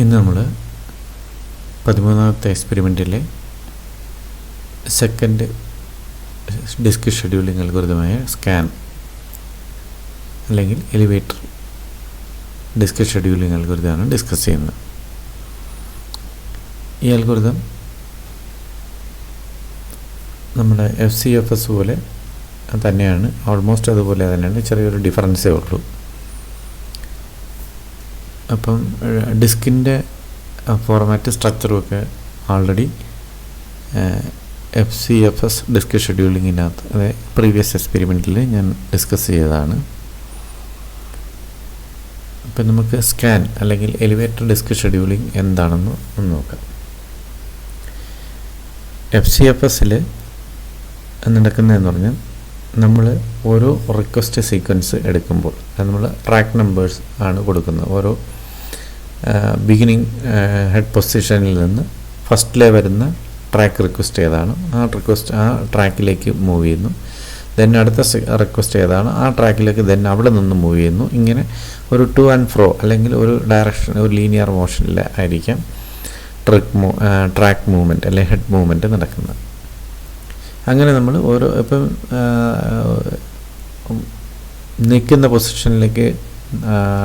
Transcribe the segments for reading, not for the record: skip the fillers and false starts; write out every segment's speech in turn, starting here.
ഇന്ന് നമ്മൾ 13ാമത്തെ എക്സ്പെരിമെൻറ്റിലെ second disk scheduling അൽഗോരിതമായ scan അല്ലെങ്കിൽ എലിവേറ്റർ ഡിസ്ക് ഷെഡ്യൂളിംഗ് അൽഗോരിതമാണ് ഡിസ്കസ് ചെയ്യുന്നത്. ഈ അൽഗോരിതം നമ്മുടെ FCFS പോലെ തന്നെയാണ്, ഓൾമോസ്റ്റ് അതുപോലെ തന്നെയാണ്, ചെറിയൊരു ഡിഫറൻസേ ഉള്ളൂ. അപ്പം ഡിസ്കിൻ്റെ ഫോർമാറ്റ് സ്ട്രക്ചറുമൊക്കെ ആൾറെഡി FCFS ഡിസ്ക് ഷെഡ്യൂളിങ്ങിനകത്ത് അതായത് പ്രീവിയസ് എക്സ്പെരിമെൻറ്റിൽ ഞാൻ ഡിസ്കസ് ചെയ്തതാണ്. ഇപ്പം നമുക്ക് സ്കാൻ അല്ലെങ്കിൽ എലിവേറ്റർ ഡിസ്ക് ഷെഡ്യൂളിംഗ് എന്താണെന്ന് ഒന്ന് നോക്കാം. FCFSൽ നടക്കുന്നതെന്ന് പറഞ്ഞാൽ നമ്മൾ ഓരോ റിക്വസ്റ്റ് സീക്വൻസ് എടുക്കുമ്പോൾ നമ്മൾ ട്രാക്ക് നമ്പേഴ്സ് ആണ് കൊടുക്കുന്നത്. ഓരോ ബിഗിനിങ് ഹെഡ് പൊസിഷനിൽ നിന്ന് ഫസ്റ്റിലെ വരുന്ന ട്രാക്ക് റിക്വസ്റ്റ് ഏതാണ്, ആ ട്രാക്കിലേക്ക് മൂവ് ചെയ്യുന്നു. ദെൻ അടുത്ത റിക്വസ്റ്റ് ഏതാണ്, ആ ട്രാക്കിലേക്ക് ദെൻ അവിടെ നിന്ന് മൂവ് ചെയ്യുന്നു. ഇങ്ങനെ ഒരു ടു ആൻഡ് ഫ്രോ അല്ലെങ്കിൽ ഒരു ഡയറക്ഷൻ, ഒരു ലീനിയർ മോഷനിൽ ആയിരിക്കാം ട്രാക്ക് മൂവ്മെൻറ്റ് അല്ലെങ്കിൽ ഹെഡ് മൂവ്മെൻറ്റ് നടക്കുന്നത്. അങ്ങനെ നമ്മൾ ഓരോ ഇപ്പം നിൽക്കുന്ന പൊസിഷനിലേക്ക്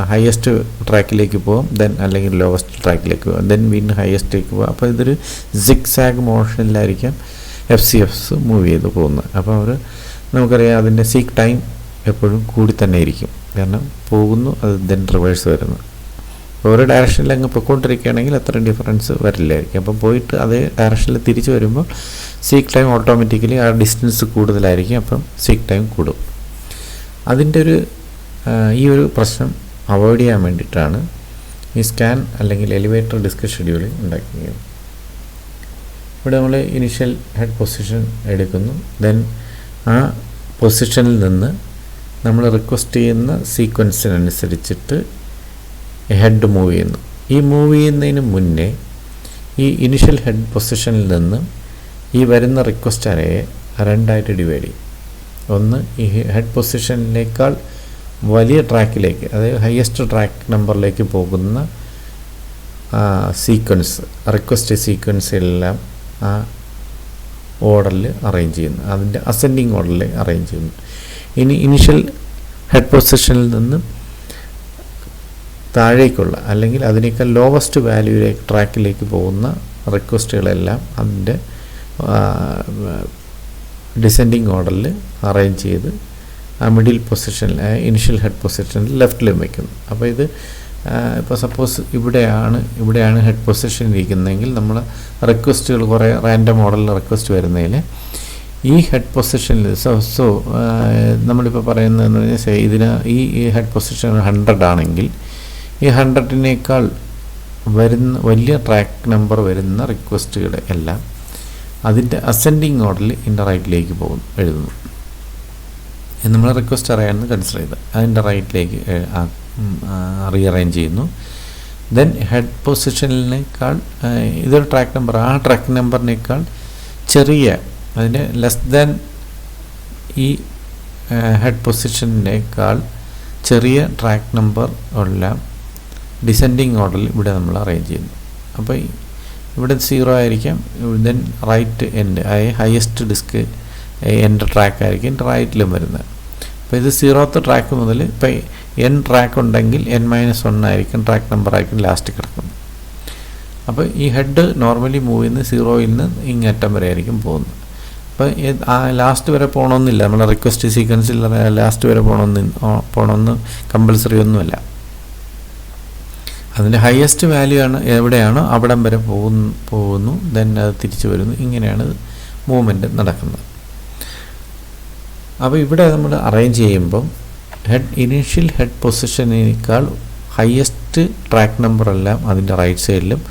ഹയസ്റ്റ് ട്രാക്കിലേക്ക് പോകും, ദെൻ അല്ലെങ്കിൽ ലോവസ്റ്റ് ട്രാക്കിലേക്ക് പോകും, ദെൻ വീണ്ടും ഹയസ്റ്റിലേക്ക് പോകും. അപ്പോൾ ഇതൊരു സിഗ്സാഗ് മോഷനിലായിരിക്കാം FCFS മൂവ് ചെയ്ത് പോകുന്നത്. അപ്പോൾ നമുക്കറിയാം അതിൻ്റെ സീക്ക് ടൈം എപ്പോഴും കൂടി തന്നെ ഇരിക്കും, കാരണം പോകുന്നു അത് ദെൻ റിവേഴ്സ് വരുന്നു. ഓരോ ഡയറക്ഷനിൽ അങ്ങ് പൊയ്ക്കൊണ്ടിരിക്കുകയാണെങ്കിൽ അത്ര ഡിഫറൻസ് വരില്ലായിരിക്കും. അപ്പം പോയിട്ട് അതേ ഡയറക്ഷനിൽ തിരിച്ച് വരുമ്പോൾ സീക്ക് ടൈം ഓട്ടോമാറ്റിക്കലി ആ ഡിസ്റ്റൻസ് കൂടുതലായിരിക്കും, അപ്പം സീക്ക് ടൈം കൂടും. അതിൻ്റെ ഈ ഒരു പ്രശ്നം അവോയ്ഡ് ചെയ്യാൻ വേണ്ടിയിട്ടാണ് ഈ സ്കാൻ അല്ലെങ്കിൽ എലിവേറ്റർ ഡിസ്ക് ഷെഡ്യൂളിംഗ് ഉണ്ടാക്കിയത്. ഇവിടെ നമ്മൾ ഇനിഷ്യൽ ഹെഡ് പൊസിഷൻ എടുക്കുന്നു, ദെൻ ആ പൊസിഷനിൽ നിന്ന് നമ്മൾ റിക്വസ്റ്റ് ചെയ്യുന്ന സീക്വൻസിനനുസരിച്ചിട്ട് ഹെഡ് മൂവ് ചെയ്യുന്നു. ഈ മൂവ് ചെയ്യുന്നതിന് മുന്നേ ഈ ഇനിഷ്യൽ ഹെഡ് പൊസിഷനിൽ നിന്ന് ഈ വരുന്ന റിക്വസ്റ്റ് അറേയെ രണ്ടായിട്ട് ഡിവൈഡ് ചെയ്യും. ഒന്ന് ഈ ഹെഡ് പൊസിഷനിലേക്കാൾ വലിയ ട്രാക്കിലേക്ക്, അതായത് ഹയസ്റ്റ് ട്രാക്ക് നമ്പറിലേക്ക് പോകുന്ന സീക്വൻസ്, റിക്വസ്റ്റ് സീക്വൻസ് എല്ലാം ആ ഓർഡറിൽ അറേഞ്ച് ചെയ്യുന്നു, അതിൻ്റെ അസെൻഡിങ് ഓർഡറിൽ അറേഞ്ച് ചെയ്യുന്നു. ഇനി ഇനിഷ്യൽ ഹെഡ് പൊസിഷനിൽ നിന്ന് താഴേക്കുള്ള അല്ലെങ്കിൽ അതിനേക്കാൾ ലോവസ്റ്റ് വാല്യൂയിലേക്ക് ട്രാക്കിലേക്ക് പോകുന്ന റിക്വസ്റ്റുകളെല്ലാം അതിൻ്റെ ഡിസെൻഡിങ് ഓർഡറിൽ അറേഞ്ച് ചെയ്ത് ആ മിഡിൽ പൊസിഷനിൽ ഇനിഷ്യൽ ഹെഡ് പൊസിഷനിൽ ലെഫ്റ്റിലും വയ്ക്കുന്നു. അപ്പോൾ ഇത് ഇപ്പോൾ സപ്പോസ് ഇവിടെയാണ് ഹെഡ് പൊസിഷൻ ഇരിക്കുന്നതെങ്കിൽ നമ്മൾ റിക്വസ്റ്റുകൾ കുറേ റാൻഡം മോഡലിൽ റിക്വസ്റ്റ് വരുന്നതിൽ ഈ ഹെഡ് പൊസിഷനിൽ നമ്മളിപ്പോൾ പറയുന്നതെന്ന് പറഞ്ഞാൽ ഈ ഹെഡ് പൊസിഷൻ 100 ആണെങ്കിൽ ഈ 100-നേക്കാൾ വലിയ ട്രാക്ക് നമ്പർ വരുന്ന റിക്വസ്റ്റുകളെ എല്ലാം അതിൻ്റെ അസെൻഡിങ് ഓർഡറിൽ ഇതിൻ്റെ റൈറ്റിലേക്ക് എഴുതുന്നു. നമ്മൾ റിക്വസ്റ്റ് അറിയാമെന്ന് കൺസിഡർ ചെയ്ത് അതിൻ്റെ റൈറ്റിലേക്ക് റീഅറേഞ്ച് ചെയ്യുന്നു. ദെൻ ഹെഡ് പൊസിഷനിനേക്കാൾ ഇതൊരു ട്രാക്ക് നമ്പർ, ആ ട്രാക്ക് നമ്പറിനേക്കാൾ ചെറിയ, അതിൻ്റെ ലെസ് ദാൻ ഈ ഹെഡ് പൊസിഷനേക്കാൾ ചെറിയ ട്രാക്ക് നമ്പർ ഉള്ള ഡിസെൻഡിങ് ഓർഡറിൽ ഇവിടെ നമ്മൾ അറേഞ്ച് ചെയ്യുന്നു. അപ്പോൾ ഇവിടെ 0 ആയിരിക്കാം, then right end highest disk എൻ്റെ ട്രാക്ക് ആയിരിക്കും റൈറ്റിലും വരുന്നത്. അപ്പോൾ ഇത് 0th ട്രാക്ക് മുതൽ ഇപ്പോൾ N ട്രാക്ക് ഉണ്ടെങ്കിൽ N-1 ആയിരിക്കും ട്രാക്ക് നമ്പർ ആയിരിക്കും ലാസ്റ്റ് കിടക്കുന്നത്. അപ്പോൾ ഈ ഹെഡ് നോർമലി മൂവ് ചെയ്യുന്ന 0-ൽ നിന്ന് ഇങ്ങറ്റം വരെ ആയിരിക്കും പോകുന്നത്. അപ്പോൾ ആ ലാസ്റ്റ് വരെ പോകണമെന്നില്ല, നമ്മളെ റിക്വസ്റ്റ് സീക്വൻസിൽ ലാസ്റ്റ് വരെ പോകണമെന്ന് കമ്പൽസറി ഒന്നുമല്ല. അതിൻ്റെ ഹയസ്റ്റ് വാല്യൂ ആണ് എവിടെയാണോ അവിടം വരെ പോകുന്നു, ദെൻ അത് തിരിച്ചു വരുന്നു. ഇങ്ങനെയാണ് മൂവ്മെൻറ്റ് നടക്കുന്നത്. അപ്പോൾ ഇവിടെ നമ്മൾ അറേഞ്ച് ചെയ്യുമ്പം ഇനീഷ്യൽ ഹെഡ് പൊസിഷനേക്കാൾ ഹയസ്റ്റ് ട്രാക്ക് നമ്പറെല്ലാം അതിൻ്റെ റൈറ്റ് സൈഡിലും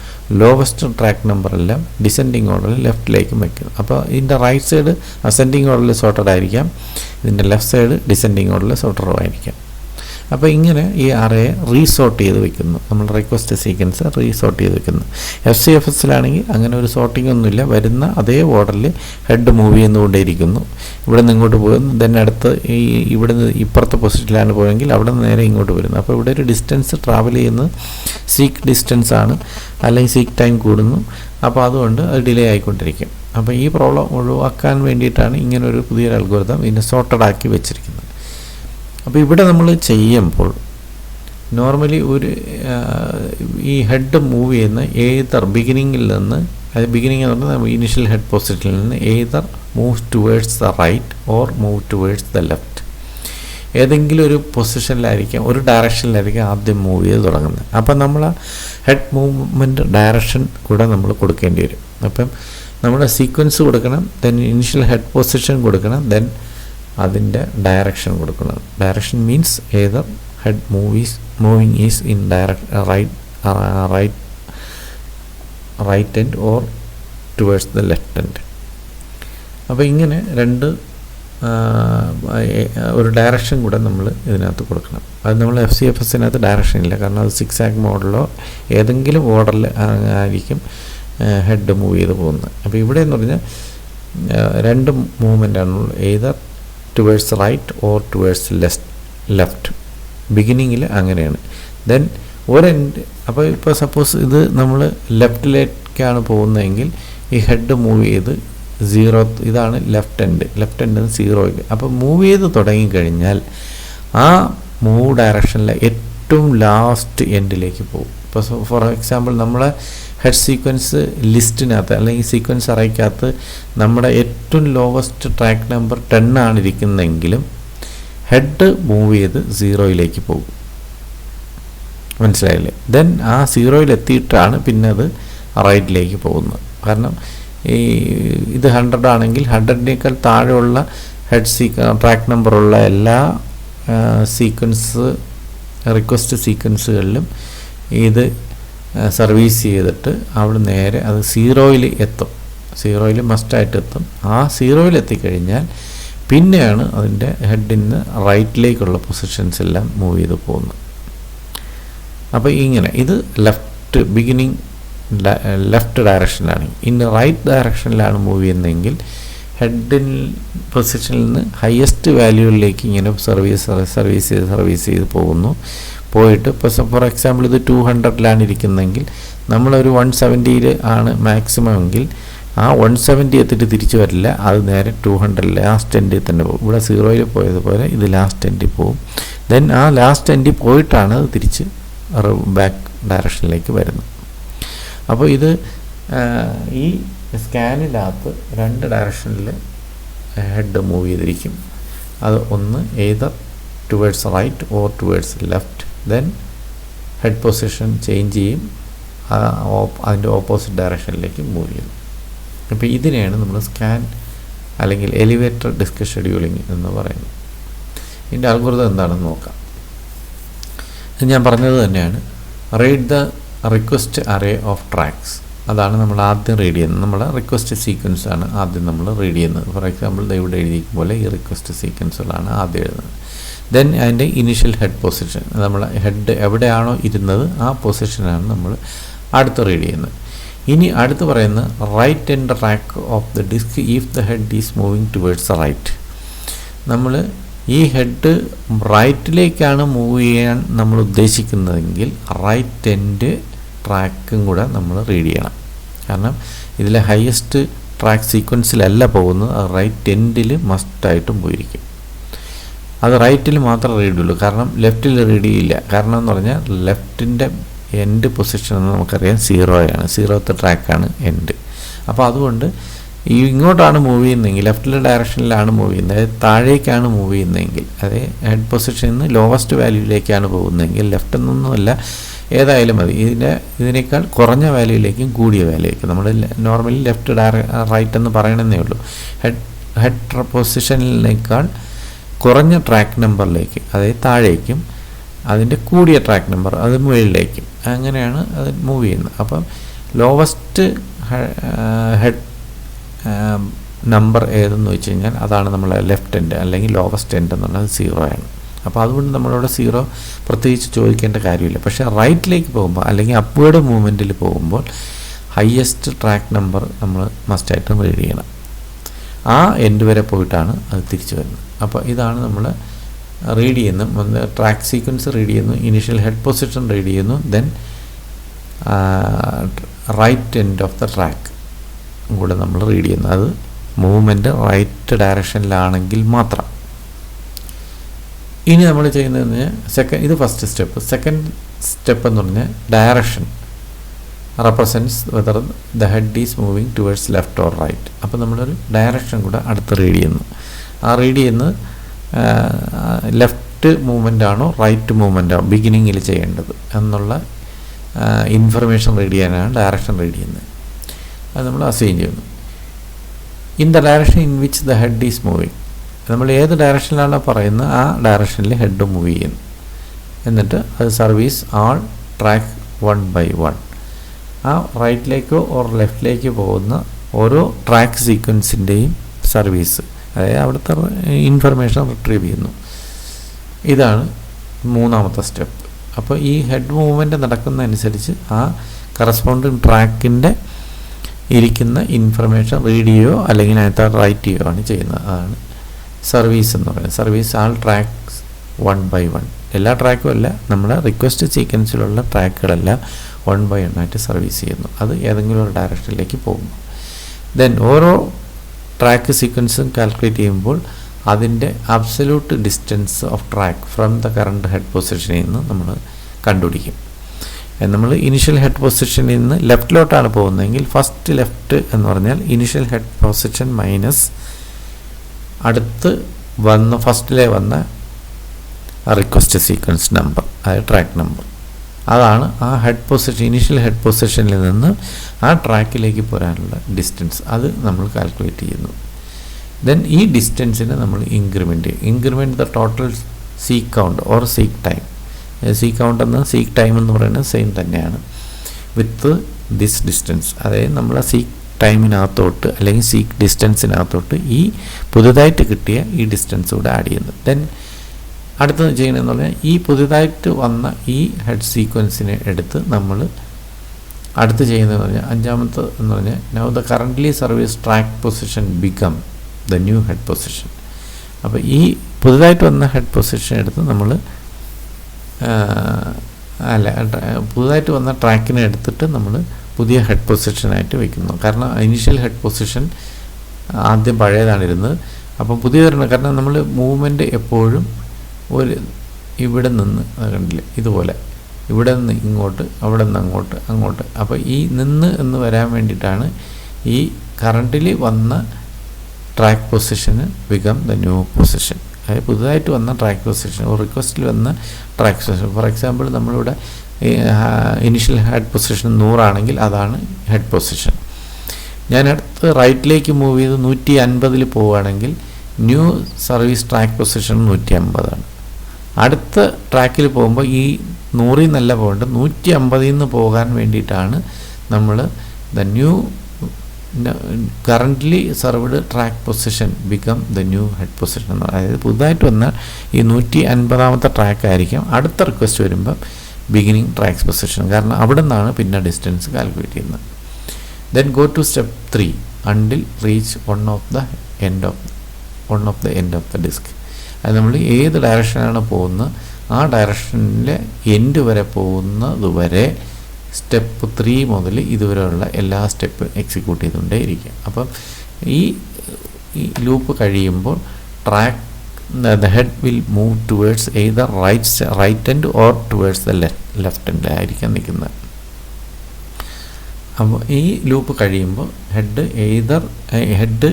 ലോവസ്റ്റ് ട്രാക്ക് നമ്പറെല്ലാം ഡിസെൻഡിങ് ഓർഡറിൽ ലെഫ്റ്റിലേക്കും വയ്ക്കുന്നു. അപ്പോൾ ഇതിൻ്റെ റൈറ്റ് സൈഡ് അസെൻഡിങ് ഓർഡറിൽ സോർട്ടഡ് ആയിരിക്കാം, ഇതിൻ്റെ ലെഫ്റ്റ് സൈഡ് ഡിസെൻഡിങ് ഓർഡറിൽ സോർട്ടഡ് ആയിരിക്കാം. അപ്പോൾ ഇങ്ങനെ ഈ അറയെ റീസോർട്ട് ചെയ്ത് വെക്കുന്നു, നമ്മൾ റിക്വസ്റ്റ് സീക്വൻസ് റീസോർട്ട് ചെയ്ത് വെക്കുന്നു. FCFSലാണെങ്കിൽ അങ്ങനെ ഒരു സോർട്ടിംഗ് ഒന്നുമില്ല, വരുന്ന അതേ ഓർഡറിൽ ഹെഡ് മൂവ് ചെയ്യുന്നുകൊണ്ടേയിരിക്കുന്നു. ഇവിടെ നിന്ന് ഇങ്ങോട്ട് പോകുന്നു, ദെൻ അടുത്ത് ഇവിടെ നിന്ന് ഇപ്പുറത്തെ പൊസിഷനിലാണ് പോയെങ്കിൽ അവിടെ നിന്ന് നേരെ ഇങ്ങോട്ട് വരുന്നു. അപ്പോൾ ഇവിടെ ഒരു ഡിസ്റ്റൻസ് ട്രാവൽ ചെയ്യുന്നത് സീക്ക് ഡിസ്റ്റൻസ് ആണ്, അല്ലെങ്കിൽ സീക്ക് ടൈം കൂടുന്നു. അപ്പോൾ അതുകൊണ്ട് അത് ഡിലേ ആയിക്കൊണ്ടിരിക്കും. അപ്പോൾ ഈ പ്രോബ്ലം ഒഴിവാക്കാൻ വേണ്ടിയിട്ടാണ് ഇങ്ങനൊരു പുതിയൊരു അൽഗോരിതം ഇതിനെ സോർട്ടഡ് ആക്കി വെച്ചിരിക്കുന്നത്. അപ്പോൾ ഇവിടെ നമ്മൾ ചെയ്യുമ്പോൾ നോർമലി ഈ ഹെഡ് മൂവ് ചെയ്യുന്ന ഏതർ ബിഗിനിങ്ങിൽ നിന്ന്, അത് ബിഗിനിങ് എന്ന് പറഞ്ഞാൽ ഇനിഷ്യൽ ഹെഡ് പൊസിഷനിൽ നിന്ന് either move towards the right or move towards the left, ഏതെങ്കിലും ഒരു പൊസിഷനിലായിരിക്കാം, ഒരു ഡയറക്ഷനിലായിരിക്കും ആദ്യം മൂവ് ചെയ്ത് തുടങ്ങുന്നത്. അപ്പം നമ്മൾ ഹെഡ് മൂവ്മെൻറ്റ് ഡയറക്ഷൻ കൂടെ നമ്മൾ കൊടുക്കേണ്ടി വരും. അപ്പം നമ്മുടെ സീക്വൻസ് കൊടുക്കണം, ദെൻ ഇനിഷ്യൽ ഹെഡ് പൊസിഷൻ കൊടുക്കണം, ദെൻ അതിൻ്റെ ഡയറക്ഷൻ കൊടുക്കണം. Direction means either head moving is in right end or towards the left end. അപ്പോൾ ഇങ്ങനെ ഒരു ഡയറക്ഷൻ കൂടെ നമ്മൾ ഇതിനകത്ത് കൊടുക്കണം. അത് നമ്മൾ FCFSനകത്ത് ഡയറക്ഷൻ ഇല്ല, കാരണം അത് 6 ആക് മോഡലോ ഏതെങ്കിലും ഓർഡറിൽ ആയിരിക്കും ഹെഡ് മൂവ് ചെയ്ത് പോകുന്നത്. അപ്പോൾ ഇവിടെ എന്ന് പറഞ്ഞാൽ 2 മൂവ്മെൻ്റാണുള്ളൂ, either towards right or towards left. ബിഗിനിങ്ങിൽ അങ്ങനെയാണ്. ദെൻ ഒരെൻഡ്, അപ്പോൾ ഇപ്പോൾ സപ്പോസ് ഇത് നമ്മൾ ലെഫ്റ്റിലേക്കാണ് പോകുന്നതെങ്കിൽ ഈ ഹെഡ് മൂവ് ചെയ്ത് 0, ഇതാണ് ലെഫ്റ്റ് എൻഡ് 0യിൽ. അപ്പോൾ മൂവ് ചെയ്ത് തുടങ്ങിക്കഴിഞ്ഞാൽ ആ മൂവ് ഡയറക്ഷനിലെ ഏറ്റവും ലാസ്റ്റ് എൻഡിലേക്ക് പോകും. ഇപ്പോൾ ഫോർ എക്സാമ്പിൾ നമ്മളെ ഹെഡ് സീക്വൻസ് ലിസ്റ്റിനകത്ത് അല്ലെങ്കിൽ സീക്വൻസ് അറയ്ക്കകത്ത് നമ്മുടെ ഏറ്റവും ലോവസ്റ്റ് ട്രാക്ക് നമ്പർ 10 ആണ് ഇരിക്കുന്നതെങ്കിലും ഹെഡ് മൂവ് ചെയ്ത് 0യിലേക്ക് പോകും. മനസ്സിലായില്ലേ? ദെൻ ആ 0യിൽ എത്തിയിട്ടാണ് പിന്നെ അത് റൈറ്റിലേക്ക് പോകുന്നത്. കാരണം ഇത് 100 ആണെങ്കിൽ 100-നേക്കാൾ താഴെയുള്ള ട്രാക്ക് നമ്പറുള്ള എല്ലാ റിക്വസ്റ്റ് സീക്വൻസുകളിലും ഇത് സർവീസ് ചെയ്തിട്ട് അവിടെ നേരെ അത് 0യിൽ എത്തും. 0യിൽ മസ്റ്റായിട്ട് എത്തും. ആ 0യിൽ എത്തിക്കഴിഞ്ഞാൽ പിന്നെയാണ് അതിൻ്റെ ഹെഡിൽ നിന്ന് റൈറ്റിലേക്കുള്ള പൊസിഷൻസ് എല്ലാം മൂവ് ചെയ്ത് പോകുന്നത്. അപ്പോൾ ഇങ്ങനെ ഇത് ബിഗിനിങ് ലെഫ്റ്റ് ഡയറക്ഷനിലാണ്. ഇനി റൈറ്റ് ഡയറക്ഷനിലാണ് മൂവ് ചെയ്യുന്നതെങ്കിൽ ഹെഡിൻ പൊസിഷനിൽ നിന്ന് ഹയസ്റ്റ് വാല്യൂയിലേക്ക് ഇങ്ങനെ സർവീസ് ചെയ്ത് പോകുന്നു. പോയിട്ട് ഇപ്പോൾ ഫോർ എക്സാമ്പിൾ ഇത് 200-ലാണ് ഇരിക്കുന്നതെങ്കിൽ നമ്മളൊരു 170-യിൽ ആണ് മാക്സിമം എങ്കിൽ ആ 170 എത്തിയിട്ട് തിരിച്ചു വരില്ല, അത് നേരെ 200 ലാസ്റ്റ് എൻഡിൽ തന്നെ പോകും. ഇവിടെ 0യിൽ പോയതുപോലെ ഇത് ലാസ്റ്റ് എൻഡിൽ പോകും. ദെൻ ആ ലാസ്റ്റ് എൻഡിൽ പോയിട്ടാണ് അത് തിരിച്ച് ബാക്ക് ഡയറക്ഷനിലേക്ക് വരുന്നത്. അപ്പോൾ ഇത് ഈ സ്കാനിനകത്ത് 2 ഡയറക്ഷനിൽ ഹെഡ് മൂവ് ചെയ്തിരിക്കും. അത് ഒന്ന് either towards right or towards left. Then head position change ചെയ്യും, അതിൻ്റെ ഓപ്പോസിറ്റ് ഡയറക്ഷനിലേക്ക് മൂവ് ചെയ്യും. അപ്പോൾ ഇതിനെയാണ് നമ്മൾ സ്കാൻ അല്ലെങ്കിൽ എലിവേറ്റർ ഡിസ്ക് ഷെഡ്യൂളിംഗ് എന്ന് പറയുന്നത്. ഇതിൻ്റെ അൽഗോരിതം എന്താണെന്ന് നോക്കാം. ഞാൻ പറഞ്ഞത് തന്നെയാണ്, read the request array of tracks. അതാണ് നമ്മൾ ആദ്യം റീഡ് ചെയ്യുന്നത്. നമ്മൾ റിക്വസ്റ്റ് സീക്വൻസ് ആണ് ആദ്യം നമ്മൾ റീഡ് ചെയ്യുന്നത്. ഫോർ എക്സാമ്പിൾ ഇവിടെ എഴുതിയിരിക്കും പോലെ ഈ റിക്വസ്റ്റ് സീക്വൻസുകളാണ് ആദ്യം എഴുതുന്നത്. ദെൻ അതിൻ്റെ ഇനിഷ്യൽ ഹെഡ് പൊസിഷൻ, നമ്മൾ ഹെഡ് എവിടെയാണോ ഇരുന്നത് ആ പൊസിഷനാണ് നമ്മൾ അടുത്ത് റീഡ് ചെയ്യുന്നത്. ഇനി അടുത്ത് പറയുന്നത് right end track of the disk if the head is moving towards right. നമ്മൾ ഈ ഹെഡ് റൈറ്റിലേക്കാണ് മൂവ് ചെയ്യാൻ നമ്മൾ ഉദ്ദേശിക്കുന്നതെങ്കിൽ റൈറ്റ് എൻഡ് ട്രാക്കും കൂടെ നമ്മൾ റീഡ് ചെയ്യണം. കാരണം ഇതിലെ ഹയസ്റ്റ് ട്രാക്ക് സീക്വൻസിലല്ല പോകുന്നത്, അത് റൈറ്റ് എൻഡിൽ മസ്റ്റായിട്ടും പോയിരിക്കും. അത് റൈറ്റിൽ മാത്രം റീഡ് ചെയ്യുള്ളൂ, കാരണം ലെഫ്റ്റിൽ റീഡ് ചെയ്യില്ല. കാരണം എന്ന് പറഞ്ഞാൽ ലെഫ്റ്റിൻ്റെ എൻഡ് പൊസിഷൻ എന്ന് നമുക്കറിയാം 0യാണ്, 0th ട്രാക്കാണ് എൻഡ്. അപ്പോൾ അതുകൊണ്ട് ഇങ്ങോട്ടാണ് മൂവ് ചെയ്യുന്നതെങ്കിൽ, ലെഫ്റ്റിലെ ഡയറക്ഷനിലാണ് മൂവ് ചെയ്യുന്നത്, താഴേക്കാണ് മൂവ് ചെയ്യുന്നതെങ്കിൽ, അതേ ഹെഡ് പൊസിഷനിൽ നിന്ന് ലോവസ്റ്റ് വാല്യൂയിലേക്കാണ് പോകുന്നതെങ്കിൽ ലെഫ്റ്റ് എന്നൊന്നുമല്ല, ഏതായാലും മതി. ഇതിനേക്കാൾ കുറഞ്ഞ വാല്യൂയിലേക്കും കൂടിയ വാല്യൂയിലേക്കും നമ്മൾ നോർമലി ലെഫ്റ്റ് റൈറ്റ് എന്ന് പറയണമെന്നേ ഉള്ളൂ. ഹെഡ് പൊസിഷനിലേക്കാൾ കുറഞ്ഞ ട്രാക്ക് നമ്പറിലേക്ക്, അതായത് താഴേക്കും, അതിൻ്റെ കൂടിയ ട്രാക്ക് നമ്പർ അത് മുകളിലേക്കും, അങ്ങനെയാണ് അത് മൂവ് ചെയ്യുന്നത്. അപ്പം ലോവസ്റ്റ് ഹെഡ് നമ്പർ ഏതെന്ന് വെച്ച് കഴിഞ്ഞാൽ അതാണ് നമ്മളെ ലെഫ്റ്റ് എൻഡ് അല്ലെങ്കിൽ ലോവസ്റ്റ് എൻഡ് എന്നുള്ളത് 0 ആണ്. അപ്പോൾ അതുകൊണ്ട് നമ്മളവിടെ 0 പ്രത്യേകിച്ച് ചോദിക്കേണ്ട കാര്യമില്ല. പക്ഷേ റൈറ്റിലേക്ക് പോകുമ്പോൾ അല്ലെങ്കിൽ അപ്വേർഡ് മൂവ്മെൻറ്റിൽ പോകുമ്പോൾ ഹയസ്റ്റ് ട്രാക്ക് നമ്പർ നമ്മൾ മസ്റ്റായിട്ടും റീഡ് ചെയ്യണം. ആ എൻഡ് വരെ പോയിട്ടാണ് അത് തിരിച്ചു വരുന്നത്. അപ്പോൾ ഇതാണ് നമ്മൾ റീഡ് ചെയ്യുന്നു. ട്രാക്ക് സീക്വൻസ് റീഡ് ചെയ്യുന്നു, ഇനീഷ്യൽ ഹെഡ് പൊസിഷൻ റീഡ് ചെയ്യുന്നു, then right end of the track കൂടെ നമ്മൾ റീഡ് ചെയ്യുന്നു. അത് മൂവ്മെൻറ്റ് റൈറ്റ് ഡയറക്ഷനിലാണെങ്കിൽ മാത്രം. ഇനി നമ്മൾ ചെയ്യുന്നതെന്ന് പറഞ്ഞാൽ ഇത് ഫസ്റ്റ് സ്റ്റെപ്പ്. സെക്കൻഡ് സ്റ്റെപ്പ് എന്ന് പറഞ്ഞാൽ direction represents whether the head is moving towards left or right. അപ്പോൾ നമ്മളൊരു ഡയറക്ഷൻ കൂടെ അടുത്ത് റീഡ് ചെയ്യുന്നു. ആ റീഡ് ചെയ്യുന്നത് ലെഫ്റ്റ് മൂവ്മെൻ്റ് ആണോ റൈറ്റ് മൂവ്മെൻ്റ് ആണോ ബിഗിനിങ്ങിൽ ചെയ്യേണ്ടത് എന്നുള്ള ഇൻഫർമേഷൻ റീഡ് ചെയ്യാനാണ് ഡയറക്ഷൻ റീഡ് ചെയ്യുന്നത്. അത് നമ്മൾ അസൈൻ ചെയ്യുന്നു. In the direction in which the head is moving, നമ്മൾ ഏത് ഡയറക്ഷനിലാണോ പറയുന്നത് ആ ഡയറക്ഷനിൽ ഹെഡ് മൂവ് ചെയ്യുന്നു. എന്നിട്ട് അത് സർവീസ് ആൾ ട്രാക്ക് 1 by 1. ആ റൈറ്റിലേക്കോ ഓർ ലെഫ്റ്റിലേക്ക് പോകുന്ന ഓരോ ട്രാക്ക് സീക്വൻസിൻ്റെയും സർവീസ്, അതായത് അവിടുത്തെ ഇൻഫർമേഷൻ റിട്രീവ് ചെയ്യുന്നു. ഇതാണ് മൂന്നാമത്തെ സ്റ്റെപ്പ്. അപ്പോൾ ഈ ഹെഡ് മൂവ്മെൻറ്റ് നടക്കുന്നതനുസരിച്ച് ആ കറസ്പോണ്ടിങ് ട്രാക്കിൻ്റെ ഇരിക്കുന്ന ഇൻഫർമേഷൻ റീഡ് ചെയ്യുകയോ അല്ലെങ്കിൽ അതിനകത്ത് റൈറ്റ് ചെയ്യുകയോ ആണ് ചെയ്യുന്നത്. അതാണ് സർവീസ് എന്ന് പറയുന്നത്. Service all tracks 1 by 1. എല്ലാ ട്രാക്കും അല്ല, നമ്മുടെ റിക്വസ്റ്റ് സീക്വൻസിലുള്ള ട്രാക്കുകളെല്ലാം 1 by 1 ആയിട്ട് സർവീസ് ചെയ്യുന്നു. അത് ഏതെങ്കിലും ഒരു ഡയറക്ഷനിലേക്ക് പോകുന്നു. ദെൻ ഓരോ ട്രാക്ക് സീക്വൻസും കാൽക്കുലേറ്റ് ചെയ്യുമ്പോൾ അതിൻ്റെ absolute distance of track from the current head പൊസിഷനിൽ നിന്ന് നമ്മൾ കണ്ടുപിടിക്കും. നമ്മൾ ഇനിഷ്യൽ ഹെഡ് പൊസിഷനിൽ നിന്ന് ലെഫ്റ്റിലോട്ടാണ് പോകുന്നതെങ്കിൽ ഫസ്റ്റ് ലെഫ്റ്റ് എന്ന് പറഞ്ഞാൽ ഇനിഷ്യൽ ഹെഡ് പൊസിഷൻ മൈനസ് അടുത്ത് വന്ന ഫസ്റ്റിലെ വന്ന റിക്വസ്റ്റ് സീക്വൻസ് നമ്പർ, അതായത് ട്രാക്ക് നമ്പർ. അതാണ് ആ ഹെഡ് പൊസിഷൻ, ഇനീഷ്യൽ ഹെഡ് പൊസിഷനിൽ നിന്ന് ആ ട്രാക്കിലേക്ക് പോരാനുള്ള ഡിസ്റ്റൻസ്. അത് നമ്മൾ കാൽക്കുലേറ്റ് ചെയ്യുന്നു. ദെൻ ഈ ഡിസ്റ്റൻസിനെ നമ്മൾ increment the total seek count or seek time. Seek count എന്ന് സീക്ക് ടൈം എന്ന് പറയുന്നത് സെയിം തന്നെയാണ് വിത്ത് ദിസ് ഡിസ്റ്റൻസ്. അതായത് നമ്മൾ ആ സീക്ക് ടൈമിനകത്തോട്ട് അല്ലെങ്കിൽ സീക്ക് ഡിസ്റ്റൻസിനകത്തോട്ട് ഈ പുതുതായിട്ട് കിട്ടിയ ഈ ഡിസ്റ്റൻസ് കൂടെ ആഡ് ചെയ്യുന്നു. ദെൻ അടുത്തത് ചെയ്യണമെന്ന് പറഞ്ഞാൽ ഈ പുതുതായിട്ട് വന്ന ഈ ഹെഡ് സീക്വൻസിനെ എടുത്ത് നമ്മൾ അടുത്ത് ചെയ്യുന്നതെന്ന് പറഞ്ഞാൽ അഞ്ചാമത്തെ എന്ന് പറഞ്ഞാൽ now the currently service track position become the new head position. അപ്പോൾ ഈ പുതുതായിട്ട് വന്ന ഹെഡ് പൊസിഷൻ എടുത്ത് നമ്മൾ പുതുതായിട്ട് വന്ന ട്രാക്കിനെ എടുത്തിട്ട് നമ്മൾ പുതിയ ഹെഡ് പൊസിഷനായിട്ട് വയ്ക്കുന്നു. കാരണം ഇനീഷ്യൽ ഹെഡ് പൊസിഷൻ ആദ്യം പഴയതാണിരുന്നത്. അപ്പം പുതിയ വരണം. കാരണം നമ്മൾ മൂവ്മെൻറ്റ് എപ്പോഴും ഒരു ഇവിടെ നിന്ന് കണ്ടില്ലേ ഇതുപോലെ ഇവിടെ നിന്ന് ഇങ്ങോട്ട് അവിടെ നിന്ന് അങ്ങോട്ട്. അപ്പോൾ ഈ നിന്ന് എന്ന് വരാൻ വേണ്ടിയിട്ടാണ് ഈ കറണ്ടിൽ വന്ന track position become the new position. അതായത് പുതുതായിട്ട് വന്ന ട്രാക്ക് പൊസിഷൻ ഒരു റിക്വസ്റ്റിൽ വന്ന ട്രാക്ക് പൊസിഷൻ. ഫോർ എക്സാമ്പിൾ നമ്മളിവിടെ ഇനിഷ്യൽ ഹെഡ് പൊസിഷൻ 100 ആണെങ്കിൽ അതാണ് ഹെഡ് പൊസിഷൻ. ഞാൻ അടുത്ത് റൈറ്റിലേക്ക് മൂവ് ചെയ്ത് 150 പോവുകയാണെങ്കിൽ ന്യൂ സർവീസ് ട്രാക്ക് പൊസിഷൻ 150 ആണ്. അടുത്ത ട്രാക്കിൽ പോകുമ്പോൾ ഈ 100 നിന്നല്ല പോകേണ്ടത് 150 നിന്ന് പോകാൻ വേണ്ടിയിട്ടാണ് നമ്മൾ the new currently served track position become the new head position എന്ന്. അതായത് പുതുതായിട്ട് വന്ന ഈ 150ാമത്തെ ട്രാക്ക് ആയിരിക്കും അടുത്ത റിക്വസ്റ്റ് വരുമ്പോൾ ബിഗിനിങ് ട്രാക്സ് പൊസിഷൻ. കാരണം അവിടെ നിന്നാണ് പിന്നെ ഡിസ്റ്റൻസ് കാൽക്കുലേറ്റ് ചെയ്യുന്നത്. Then go to step 3 until reach one of the end of the disk. അത് നമ്മൾ ഏത് ഡയറക്ഷനാണ് പോകുന്നത് ആ ഡയറക്ഷനിലെ എൻഡ് വരെ പോകുന്നത് വരെ സ്റ്റെപ്പ് 3 മുതൽ ഇതുവരെയുള്ള എല്ലാ സ്റ്റെപ്പ് എക്സിക്യൂട്ട് ചെയ്തുകൊണ്ടേയിരിക്കും. അപ്പം ഈ ലൂപ്പ് കഴിയുമ്പോൾ track the head will move towards either right end or towards the left end ആയിരിക്കാം നിൽക്കുന്നത്. അപ്പോൾ ഈ ലൂപ്പ് കഴിയുമ്പോൾ ഹെഡ്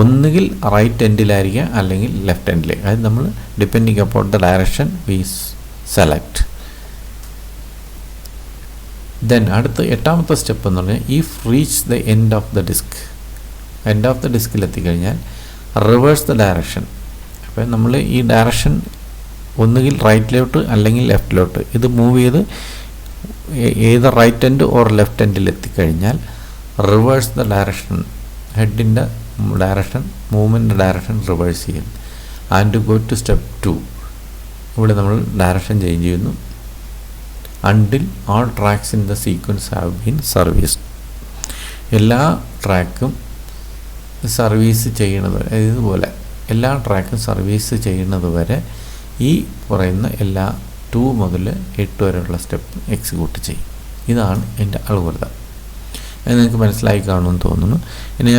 ഒന്നുകിൽ റൈറ്റ് എൻഡിലായിരിക്കാം അല്ലെങ്കിൽ ലെഫ്റ്റ് എൻഡിൽ. അത് നമ്മൾ depending upon the direction we select. Then അടുത്ത 8ാമത്തെ സ്റ്റെപ്പ് എന്ന് പറഞ്ഞാൽ if reach the end of the ഡിസ്കിൽ എത്തിക്കഴിഞ്ഞാൽ റിവേഴ്സ് ദ ഡയറക്ഷൻ. അപ്പോൾ നമ്മൾ ഈ ഡയറക്ഷൻ ഒന്നുകിൽ റൈറ്റിലോട്ട് അല്ലെങ്കിൽ ലെഫ്റ്റിലോട്ട് ഇത് മൂവ് ചെയ്ത് ഏത് റൈറ്റ് എൻഡ് ഓർ ലെഫ്റ്റ് എൻഡിൽ എത്തിക്കഴിഞ്ഞാൽ റിവേഴ്സ് ദ ഡയറക്ഷൻ, ഹെഡിൻ്റെ ഡയറക്ഷൻ മൂവ്മെൻറ്റ് ഡയറക്ഷൻ റിവേഴ്സ് ചെയ്യും. ആൻഡ് ഗോ ടു സ്റ്റെപ്പ് 2 ഇവിടെ നമ്മൾ ഡയറക്ഷൻ ചേഞ്ച് ചെയ്യുന്നു. Until all tracks in the sequence have been serviced. എല്ലാ ട്രാക്കും സർവീസ് ചെയ്യുന്നത് ഇതുപോലെ എല്ലാ ട്രാക്കും സർവീസ് ചെയ്യുന്നത് വരെ ഈ പറയുന്ന എല്ലാ 2 മുതൽ 8 വരെയുള്ള സ്റ്റെപ്പ് എക്സിക്യൂട്ട് ചെയ്യും. ഇതാണ് എൻ്റെ അൽഗോരിതം. അത് നിങ്ങൾക്ക് മനസ്സിലായി കാണുമെന്ന് തോന്നുന്നു. ഇനി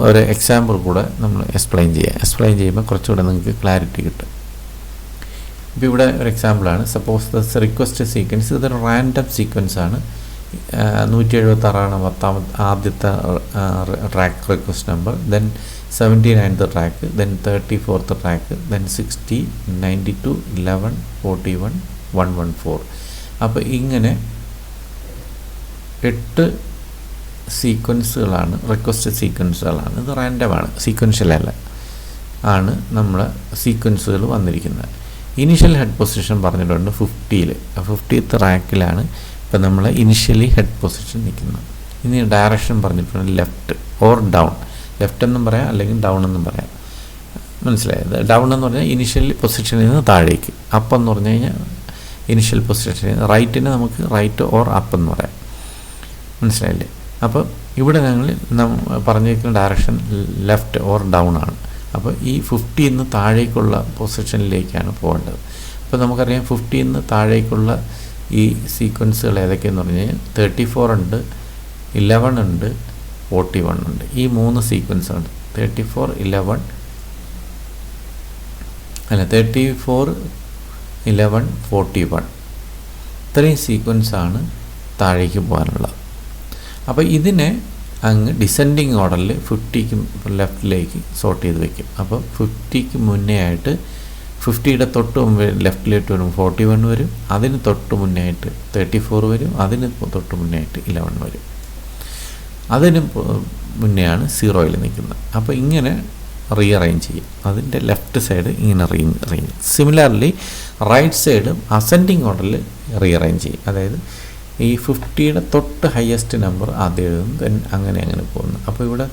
ഒരു എക്സാമ്പിൾ കൂടെ നമ്മൾ എക്സ്പ്ലെയിൻ ചെയ്യുമ്പോൾ കുറച്ചുകൂടെ നിങ്ങൾക്ക് ക്ലാരിറ്റി കിട്ടും. ഇപ്പോൾ ഇവിടെ ഒരു എക്സാമ്പിളാണ്. സപ്പോസ് ദ റിക്വസ്റ്റ് സീക്വൻസ് ഇതൊരു റാൻഡം സീക്വൻസ് ആണ്. 176 ആദ്യത്തെ track request number, then 79th track, then 34th track, then 60, 92, 11, 41, 114. അപ്പോൾ ഇങ്ങനെ 8 സീക്വൻസുകളാണ്, റിക്വസ്റ്റ് സീക്വൻസുകളാണ്. ഇത് റാൻഡമാണ്, സീക്വൻഷ്യലല്ല ആണ് നമ്മളെ സീക്വൻസുകൾ വന്നിരിക്കുന്നത്. ഇനിഷ്യൽ ഹെഡ് പൊസിഷൻ പറഞ്ഞിട്ടുണ്ട് 50ൽ. 50th റാക്കിലാണ് ഇപ്പോൾ നമ്മൾ ഇനിഷ്യലി ഹെഡ് പൊസിഷൻ നിൽക്കുന്നത്. ഇനി ഡയറക്ഷൻ പറഞ്ഞിട്ടുണ്ട് ലെഫ്റ്റ് ഓർ ഡൗൺ. ലെഫ്റ്റ് എന്നും പറയാം, അല്ലെങ്കിൽ ഡൗൺ എന്നും പറയാം. മനസ്സിലായത്? ഡൗൺ എന്ന് പറഞ്ഞാൽ ഇനിഷ്യൽ പൊസിഷനിൽ നിന്ന് താഴേക്ക്, അപ്പ് എന്ന് പറഞ്ഞു കഴിഞ്ഞാൽ ഇനിഷ്യൽ പൊസിഷൻ, റൈറ്റിന് നമുക്ക് റൈറ്റ് ഓർ അപ്പ് എന്ന് പറയാം. മനസ്സിലായില്ലേ? അപ്പോൾ ഇവിടെ ഞങ്ങൾ പറഞ്ഞിരിക്കുന്ന ഡയറക്ഷൻ ലെഫ്റ്റ് ഓർ ഡൗൺ ആണ്. അപ്പോൾ ഈ 50 നിന്ന് താഴേക്കുള്ള പൊസിഷനിലേക്കാണ് പോകേണ്ടത്. അപ്പോൾ നമുക്കറിയാം 50 നിന്ന് താഴേക്കുള്ള ഈ സീക്വൻസുകൾ ഏതൊക്കെയെന്ന് പറഞ്ഞു കഴിഞ്ഞാൽ 34 ഉണ്ട്, 11 ഉണ്ട്, 41 ഉണ്ട്. ഈ 3 സീക്വൻസാണ് 34, 11 34, 11, 41. ഇത്രയും സീക്വൻസാണ് താഴേക്ക് പോകാനുള്ളത്. അപ്പോൾ ഇതിനെ അങ്ങ് ഡിസെൻഡിങ് ഓർഡറിൽ 50ക്ക് ലെഫ്റ്റിലേക്ക് സോർട്ട് ചെയ്ത് വയ്ക്കും. അപ്പോൾ 50ക്ക് മുന്നേ ആയിട്ട് 50യുടെ തൊട്ട് മുമ്പ് ലെഫ്റ്റിലേക്ക് വരും 41 വരും, അതിന് തൊട്ട് മുന്നേ ആയിട്ട് 34 വരും, അതിന് തൊട്ട് മുന്നേ ആയിട്ട് 11 വരും, അതിന് മുന്നെയാണ് 0യിൽ നിൽക്കുന്നത്. അപ്പോൾ ഇങ്ങനെ റീഅറേഞ്ച് ചെയ്യും. അതിൻ്റെ ലെഫ്റ്റ് സൈഡ് ഇങ്ങനെ റീഅറേഞ്ച്. സിമിലർലി റൈറ്റ് സൈഡും അസെൻഡിങ് ഓർഡറിൽ റീഅറേഞ്ച് ചെയ്യും. അതായത് ഈ 50യുടെ തൊട്ട് ഹയസ്റ്റ് നമ്പർ ആദ്യം എഴുതും, ദെൻ അങ്ങനെ പോകുന്നു. അപ്പോൾ ഇവിടെ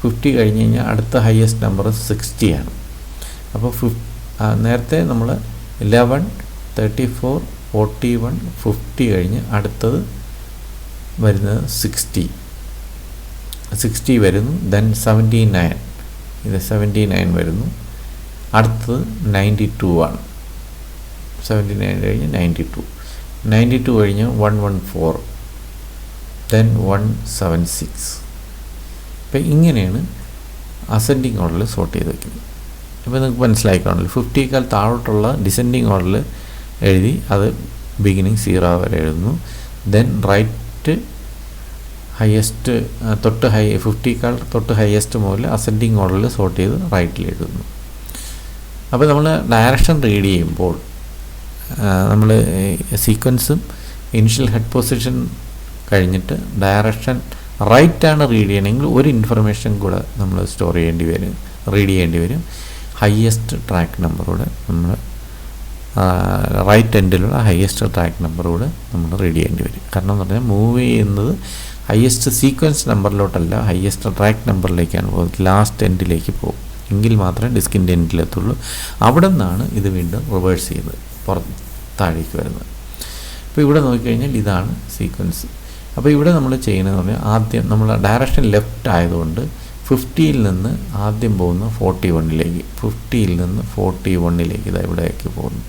50 കഴിഞ്ഞ് കഴിഞ്ഞാൽ അടുത്ത ഹയസ്റ്റ് നമ്പർ 60 ആണ്. അപ്പോൾ നേരത്തെ നമ്മൾ 11, 34, 41, 50 കഴിഞ്ഞ് അടുത്തത് വരുന്നത് 60 വരുന്നു, ദെൻ 79, ഇത് 79 വരുന്നു, അടുത്തത് 92 ആണ്. 79 കഴിഞ്ഞ് 92 കഴിഞ്ഞ് 114, ദെൻ 176. അപ്പം ഇങ്ങനെയാണ് അസെൻഡിങ് ഓർഡറിൽ സോർട്ട് ചെയ്ത് വയ്ക്കുന്നത്. ഇപ്പോൾ നിങ്ങൾക്ക് മനസ്സിലായിക്കാണല്ലോ. 50യേക്കാൾ താഴോട്ടുള്ള ഡിസെൻഡിങ് ഓർഡറിൽ എഴുതി അത് ബിഗിനിങ് 0 വരെ എഴുതുന്നു. ദെൻ റൈറ്റ് ഹയസ്റ്റ് 50യേക്കാൾ തൊട്ട് ഹയസ്റ്റ് മുതൽ അസെൻഡിങ് ഓർഡറിൽ സോർട്ട് ചെയ്ത് റൈറ്റിൽ എഴുതുന്നു. അപ്പോൾ നമ്മൾ ഡയറക്ഷൻ റീഡ് ചെയ്യുമ്പോൾ നമ്മൾ സീക്വൻസും ഇനിഷ്യൽ ഹെഡ് പൊസിഷൻ കഴിഞ്ഞിട്ട് ഡയറക്ഷൻ റൈറ്റാണ് റീഡ് ചെയ്യണമെങ്കിൽ ഒരു ഇൻഫർമേഷൻ കൂടെ നമ്മൾ റീഡ് ചെയ്യേണ്ടി വരും. ഹയസ്റ്റ് ട്രാക്ക് നമ്പറോടെ നമ്മൾ റൈറ്റ് എൻഡിലുള്ള ഹയസ്റ്റ് ട്രാക്ക് നമ്പറോടെ നമ്മൾ റീഡ് ചെയ്യേണ്ടി വരും. കാരണം എന്ന് പറഞ്ഞാൽ മൂവ് ചെയ്യുന്നത് ഹയസ്റ്റ് സീക്വൻസ് നമ്പറിലോട്ടല്ല, ഹയസ്റ്റ് ട്രാക്ക് നമ്പറിലേക്കാണ് പോകുന്നത്. ലാസ്റ്റ് എൻഡിലേക്ക് പോകും, എങ്കിൽ മാത്രമേ ഡിസ്കിൻ്റെ എൻഡിലെത്തുള്ളൂ. അവിടെ നിന്നാണ് ഇത് വീണ്ടും റിവേഴ്സ് ചെയ്ത് താഴേക്ക് വരുന്നത്. അപ്പോൾ ഇവിടെ നോക്കിക്കഴിഞ്ഞാൽ ഇതാണ് സീക്വൻസ്. അപ്പോൾ ഇവിടെ നമ്മൾ ചെയ്യുന്നതെന്ന് പറഞ്ഞാൽ ആദ്യം നമ്മൾ ഡയറക്ഷൻ ലെഫ്റ്റ് ആയതുകൊണ്ട് 50യിൽ നിന്ന് ആദ്യം പോകുന്ന 41ലേക്ക്, 50യിൽ നിന്ന് 41ലേക്ക് ഇതാ ഇവിടേക്ക് പോകുന്നു.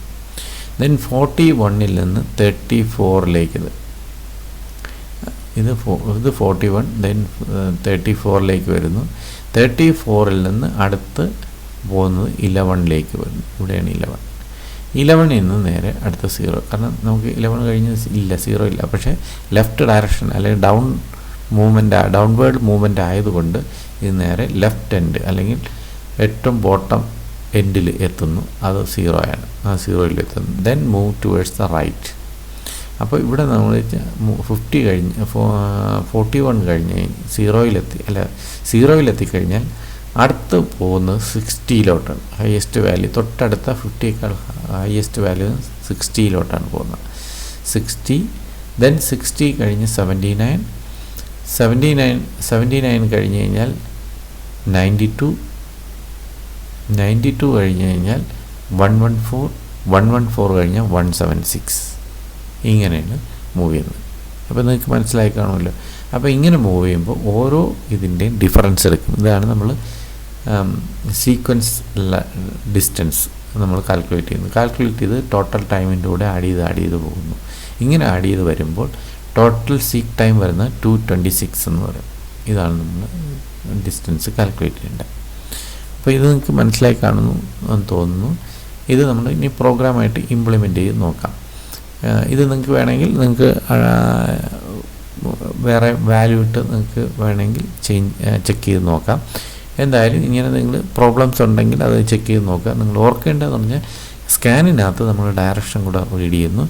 ദെൻ 41ൽ നിന്ന് 34ലേക്ക് ഇത് 41, ദെൻ 34ലേക്ക് വരുന്നു. 34ൽ നിന്ന് അടുത്ത് പോകുന്നത് 11ലേക്ക് വരുന്നു. ഇവിടെയാണ് 11ൽ നിന്ന് നേരെ അടുത്ത 0. കാരണം നമുക്ക് 11 കഴിഞ്ഞ് 0 ഇല്ല. പക്ഷേ ലെഫ്റ്റ് ഡയറക്ഷൻ അല്ലെങ്കിൽ ഡൗൺവേർഡ് മൂവ്മെൻ്റ് ആയതുകൊണ്ട് ഇത് നേരെ ലെഫ്റ്റ് എൻഡ് അല്ലെങ്കിൽ ഏറ്റവും ബോട്ടം എൻഡിൽ എത്തുന്നു. അത് 0 ആണ്. ആ 0യിൽ എത്തുന്നു. Then move towards the right. അപ്പോൾ ഇവിടെ നമ്മൾ 50 കഴിഞ്ഞ് 41 കഴിഞ്ഞ് 0യിലെത്തിക്കഴിഞ്ഞാൽ അടുത്ത് പോകുന്നത് 60യിലോട്ടാണ്. ഹയസ്റ്റ് വാല്യൂ തൊട്ടടുത്ത 50യേക്കാൾ ഹയസ്റ്റ് വാല്യൂ 60യിലോട്ടാണ് പോകുന്നത്. 60, ദെൻ 60 കഴിഞ്ഞ് 79 കഴിഞ്ഞ് കഴിഞ്ഞാൽ 92 കഴിഞ്ഞ് കഴിഞ്ഞാൽ 114, 114 കഴിഞ്ഞാൽ 176 ഇങ്ങനെയാണ് മൂവ് ചെയ്യുന്നത്. അപ്പോൾ നിങ്ങൾക്ക് മനസ്സിലായി കാണുമല്ലോ. അപ്പോൾ ഇങ്ങനെ മൂവ് ചെയ്യുമ്പോൾ ഓരോ ഇതിൻ്റെയും ഡിഫറൻസ് എടുക്കും. ഇതാണ് നമ്മൾ സീക്വൻസ് ഡിസ്റ്റൻസ് നമ്മൾ കാൽക്കുലേറ്റ് ചെയ്യുന്നത്. കാൽക്കുലേറ്റ് ചെയ്ത് ടോട്ടൽ ടൈമിൻ്റെ കൂടെ ആഡ് ചെയ്ത് പോകുന്നു. ഇങ്ങനെ ആഡ് ചെയ്ത് വരുമ്പോൾ ടോട്ടൽ സീക്ക് ടൈം വരുന്നത് 226 എന്ന് പറയും. ഇതാണ് നമ്മൾ ഡിസ്റ്റൻസ് കാൽക്കുലേറ്റ് ചെയ്യേണ്ടത്. അപ്പോൾ ഇത് നിങ്ങൾക്ക് മനസ്സിലായി കാണുന്നു എന്ന് തോന്നുന്നു. ഇത് നമ്മൾ ഇനി പ്രോഗ്രാമായിട്ട് ഇംപ്ലിമെൻ്റ് ചെയ്ത് നോക്കാം. ഇത് നിങ്ങൾക്ക് വേണമെങ്കിൽ നിങ്ങൾക്ക് വേറെ വാല്യൂ ഇട്ട് നിങ്ങൾക്ക് വേണമെങ്കിൽ ചെക്ക് ചെയ്ത് നോക്കാം. എന്തായാലും ഇങ്ങനെ നിങ്ങൾ പ്രോബ്ലംസ് ഉണ്ടെങ്കിൽ അത് ചെക്ക് ചെയ്ത് നോക്കുക. നിങ്ങൾ ഓർക്കേണ്ടതെന്ന് പറഞ്ഞാൽ സ്കാനിനകത്ത് നമ്മൾ ഡയറക്ഷൻ കൂടെ റീഡ് ചെയ്യുന്നു.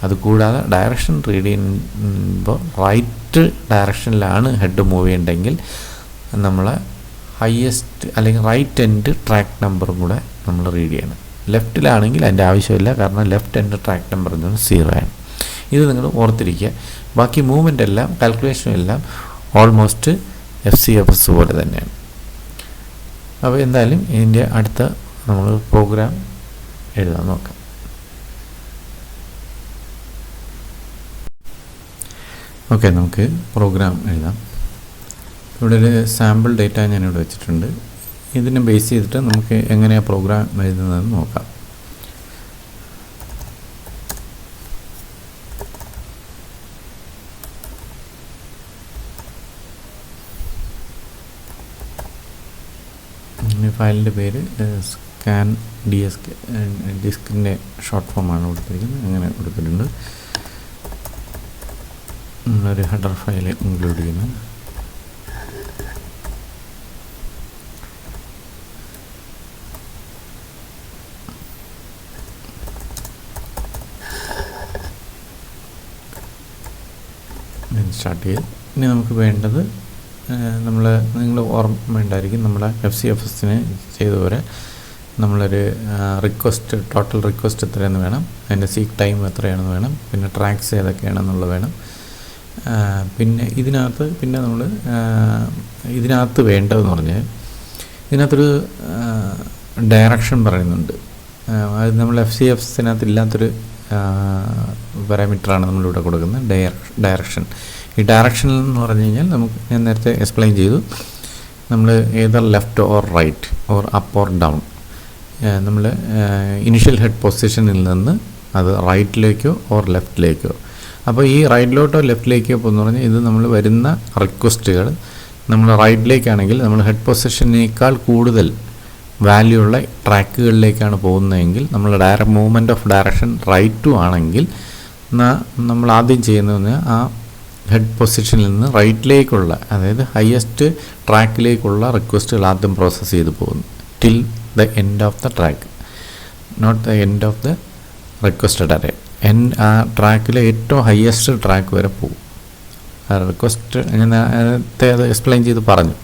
അതുകൂടാതെ ഡയറക്ഷൻ റീഡ് ചെയ്യുമ്പോൾ റൈറ്റ് ഡയറക്ഷനിലാണ് ഹെഡ് മൂവ് ചെയ്യേണ്ടതെങ്കിൽ നമ്മൾ ഹയസ്റ്റ് അല്ലെങ്കിൽ റൈറ്റ് എൻഡ് ട്രാക്ക് നമ്പറും കൂടെ നമ്മൾ റീഡ് ചെയ്യണം. ലെഫ്റ്റിലാണെങ്കിൽ അതിൻ്റെ ആവശ്യമില്ല, കാരണം ലെഫ്റ്റ് എൻഡ് ട്രാക്ക് നമ്പർ എന്ന് പറഞ്ഞാൽ 0 ആണ്. ഇത് നിങ്ങൾ ഓർത്തിരിക്കുക. ബാക്കി മൂവ്മെൻ്റ് എല്ലാം കാൽക്കുലേഷനും എല്ലാം ഓൾമോസ്റ്റ് FCFS പോലെ തന്നെയാണ്. അപ്പോൾ എന്തായാലും ഇതിൻ്റെ അടുത്ത നമ്മൾ പ്രോഗ്രാം എഴുതാൻ നോക്കാം. ഓക്കെ, നമുക്ക് പ്രോഗ്രാം എഴുതാം. ഇവിടെ ഒരു സാമ്പിൾ ഡേറ്റ ഞാനിവിടെ വെച്ചിട്ടുണ്ട്. ഇതിനെ ബേസ് ചെയ്തിട്ട് നമുക്ക് എങ്ങനെയാണ് പ്രോഗ്രാം എഴുതുന്നതെന്ന് നോക്കാം. ഫയലിൻ്റെ പേര് സ്കാൻ ഡിസ്കിൻ്റെ ഷോർട്ട് ഫോമാണ് കൊടുത്തിരിക്കുന്നത്. അങ്ങനെ കൊടുത്തിട്ടുണ്ട്. നമ്മളൊരു ഹെഡർ ഫയൽ ഇൻക്ലൂഡ് ചെയ്യുന്നു. സ്റ്റാർട്ട് ചെയ്ത് ഇനി നമുക്ക് വേണ്ടത് നിങ്ങൾ ഓർമ്മ ഉണ്ടായിരിക്കും, നമ്മളെ FCFSന് ചെയ്തപോലെ നമ്മളൊരു ടോട്ടൽ റിക്വസ്റ്റ് എത്രയെന്ന് വേണം, അതിൻ്റെ സീക്ക് ടൈം എത്രയാണെന്ന് വേണം, പിന്നെ ട്രാക്സ് ഏതൊക്കെയാണെന്നുള്ളത് വേണം. പിന്നെ നമ്മൾ ഇതിനകത്ത് വേണ്ടതെന്ന് പറഞ്ഞാൽ ഇതിനകത്തൊരു ഡയറക്ഷൻ പറയുന്നുണ്ട്. അത് നമ്മൾ FCFSനകത്ത് ഇല്ലാത്തൊരു പാരാമീറ്ററാണ് നമ്മളിവിടെ കൊടുക്കുന്നത്, ഡയറക്ഷൻ. ഈ ഡയറക്ഷൻ എന്ന് പറഞ്ഞു കഴിഞ്ഞാൽ ഞാൻ നേരത്തെ എക്സ്പ്ലെയിൻ ചെയ്തു, നമ്മൾ either left or right or up or down, നമ്മൾ ഇനിഷ്യൽ ഹെഡ് പൊസിഷനിൽ നിന്ന് അത് റൈറ്റിലേക്കോ ഓർ ലെഫ്റ്റിലേക്കോ. അപ്പോൾ ഈ റൈറ്റിലോട്ടോ ലെഫ്റ്റിലേക്കോ എന്ന് പറഞ്ഞാൽ ഇത് നമ്മൾ വരുന്ന റിക്വസ്റ്റുകൾ നമ്മൾ റൈറ്റിലേക്കാണെങ്കിൽ നമ്മൾ ഹെഡ് പൊസിഷനേക്കാൾ കൂടുതൽ വാല്യൂ ഉള്ള ട്രാക്കുകളിലേക്കാണ് പോകുന്നതെങ്കിൽ നമ്മൾ movement of direction right to ആണെങ്കിൽ നമ്മൾ ആദ്യം ചെയ്യുന്നതെന്ന് ആ ഹെഡ് പൊസിഷനിൽ നിന്ന് റൈറ്റിലേക്കുള്ള, അതായത് ഹയസ്റ്റ് ട്രാക്കിലേക്കുള്ള റിക്വസ്റ്റുകൾ ആദ്യം പ്രോസസ്സ് ചെയ്ത് പോകുന്നു till the end of the track, not the end of the requested array. ആ ട്രാക്കിലെ ഏറ്റവും ഹയസ്റ്റ് ട്രാക്ക് വരെ പോകും. റിക്വസ്റ്റ് ഞാൻ നേരത്തെ അത് എക്സ്പ്ലെയിൻ ചെയ്ത് പറഞ്ഞു.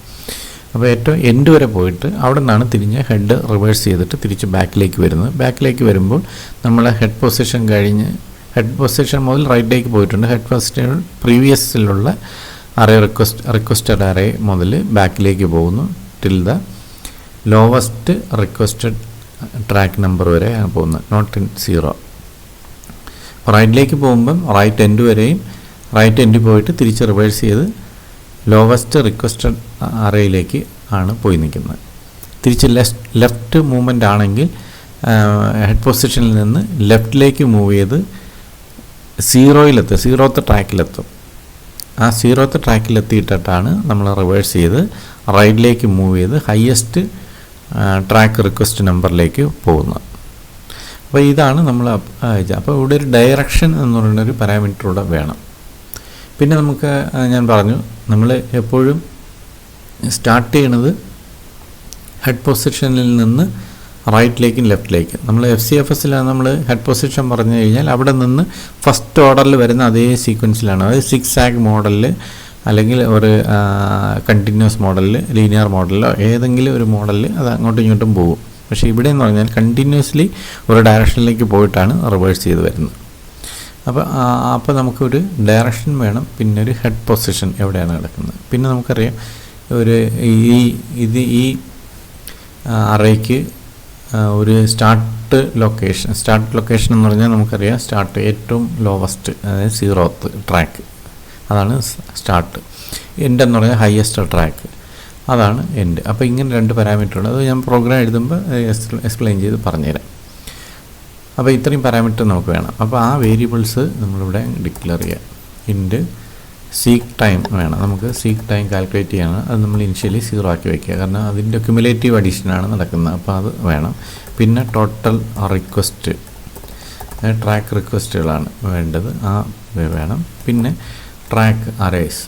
അപ്പോൾ ഏറ്റവും എൻഡ് വരെ പോയിട്ട് അവിടെ നിന്നാണ് തിരിഞ്ഞ് ഹെഡ് റിവേഴ്സ് ചെയ്തിട്ട് തിരിച്ച് ബാക്കിലേക്ക് വരുന്നത്. ബാക്കിലേക്ക് വരുമ്പോൾ നമ്മൾ ഹെഡ് പൊസിഷൻ കഴിഞ്ഞ് ഹെഡ് പൊസിഷൻ മുതൽ റൈറ്റിലേക്ക് പോയിട്ടുണ്ട്. ഹെഡ് പൊസിഷൻ പ്രീവിയസിലുള്ള അറേ റിക്വസ്റ്റഡ് അറേ മുതൽ ബാക്കിലേക്ക് പോകുന്നു till the lowest requested track number വരെ പോകുന്നത്, നോട്ട് ഇൻ 0. അപ്പോൾ റൈറ്റിലേക്ക് പോകുമ്പം റൈറ്റ് എൻഡ് വരെയും റൈറ്റ് എൻഡിൽ പോയിട്ട് തിരിച്ച് റിവേഴ്സ് ചെയ്ത് ലോവസ്റ്റ് റിക്വസ്റ്റഡ് അറേയിലേക്ക് ആണ് പോയി നിൽക്കുന്നത്. തിരിച്ച് ലെഫ്റ്റ് മൂവ്മെൻ്റ് ആണെങ്കിൽ ഹെഡ് പൊസിഷനിൽ നിന്ന് ലെഫ്റ്റിലേക്ക് മൂവ് ചെയ്ത് 0th ട്രാക്കിലെത്തും. ആ 0th ട്രാക്കിലെത്തിയിട്ടാണ് നമ്മൾ റിവേഴ്സ് ചെയ്ത് റൈറ്റിലേക്ക് മൂവ് ചെയ്ത് ഹയസ്റ്റ് ട്രാക്ക് റിക്വസ്റ്റ് നമ്പറിലേക്ക് പോകുന്നത്. അപ്പോൾ ഇതാണ് നമ്മൾ അപ്പോൾ ഇവിടെ ഒരു ഡയറക്ഷൻ എന്ന് പറയുന്നൊരു പാരാമീറ്റർ കൂടെ വേണം. പിന്നെ നമുക്ക് ഞാൻ പറഞ്ഞു നമ്മൾ എപ്പോഴും സ്റ്റാർട്ട് ചെയ്യണത് ഹെഡ് പൊസിഷനിൽ നിന്ന് റൈറ്റിലേക്കും ലെഫ്റ്റിലേക്കും. നമ്മൾ FCFSലാണ് നമ്മൾ ഹെഡ് പൊസിഷൻ പറഞ്ഞു കഴിഞ്ഞാൽ അവിടെ നിന്ന് ഫസ്റ്റ് ഓർഡറിൽ വരുന്ന അതേ സീക്വൻസിലാണ്, അതായത് 6 ആഗ് മോഡലിൽ അല്ലെങ്കിൽ ഒരു കണ്ടിന്യൂസ് മോഡലിൽ, ലീനിയർ മോഡലിലോ ഏതെങ്കിലും ഒരു മോഡലിൽ അത് അങ്ങോട്ടും ഇങ്ങോട്ടും പോകും. പക്ഷേ ഇവിടെ എന്ന് പറഞ്ഞാൽ കണ്ടിന്യൂസ്ലി ഒരു ഡയറക്ഷനിലേക്ക് പോയിട്ടാണ് റിവേഴ്സ് ചെയ്ത് വരുന്നത്. അപ്പോൾ നമുക്കൊരു ഡയറക്ഷൻ വേണം, പിന്നെ ഒരു ഹെഡ് പൊസിഷൻ എവിടെയാണ് കിടക്കുന്നത്. പിന്നെ നമുക്കറിയാം ഈ അറേക്ക് ഒരു സ്റ്റാർട്ട് സ്റ്റാർട്ട് ലൊക്കേഷൻ എന്ന് പറഞ്ഞാൽ നമുക്കറിയാം സ്റ്റാർട്ട് ഏറ്റവും ലോവസ്റ്റ്, അതായത് 0th ട്രാക്ക്, അതാണ് സ്റ്റാർട്ട്. എൻഡ് എന്ന് പറഞ്ഞാൽ ഹയസ്റ്റ് ട്രാക്ക്, അതാണ് എൻഡ്. അപ്പോൾ ഇങ്ങനെ 2 പാരാമീറ്റർ ഉണ്ട്. അത് ഞാൻ പ്രോഗ്രാം എഴുതുമ്പോൾ എക്സ്പ്ലെയിൻ ചെയ്ത് പറഞ്ഞുതരാം. അപ്പോൾ ഇത്രയും പാരാമീറ്റർ നമുക്ക് വേണം. അപ്പോൾ ആ വേരിയബിൾസ് നമ്മളിവിടെ ഡിക്ലെയർ ചെയ്യാം. ഇൻഡ് സീക്ക് ടൈം വേണം, നമുക്ക് സീക്ക് ടൈം കാൽക്കുലേറ്റ് ചെയ്യണം. അത് നമ്മൾ ഇനിഷ്യലി 0 ആക്കി വയ്ക്കുക, കാരണം അതിൻ്റെ ക്യുമുലേറ്റീവ് അഡീഷനാണ് നടക്കുന്നത്. അപ്പോൾ അത് വേണം. പിന്നെ ടോട്ടൽ റിക്വസ്റ്റ്, ട്രാക്ക് റിക്വസ്റ്റുകളാണ് വേണ്ടത്, ആ വേണം. പിന്നെ ട്രാക്ക് അറേസ്,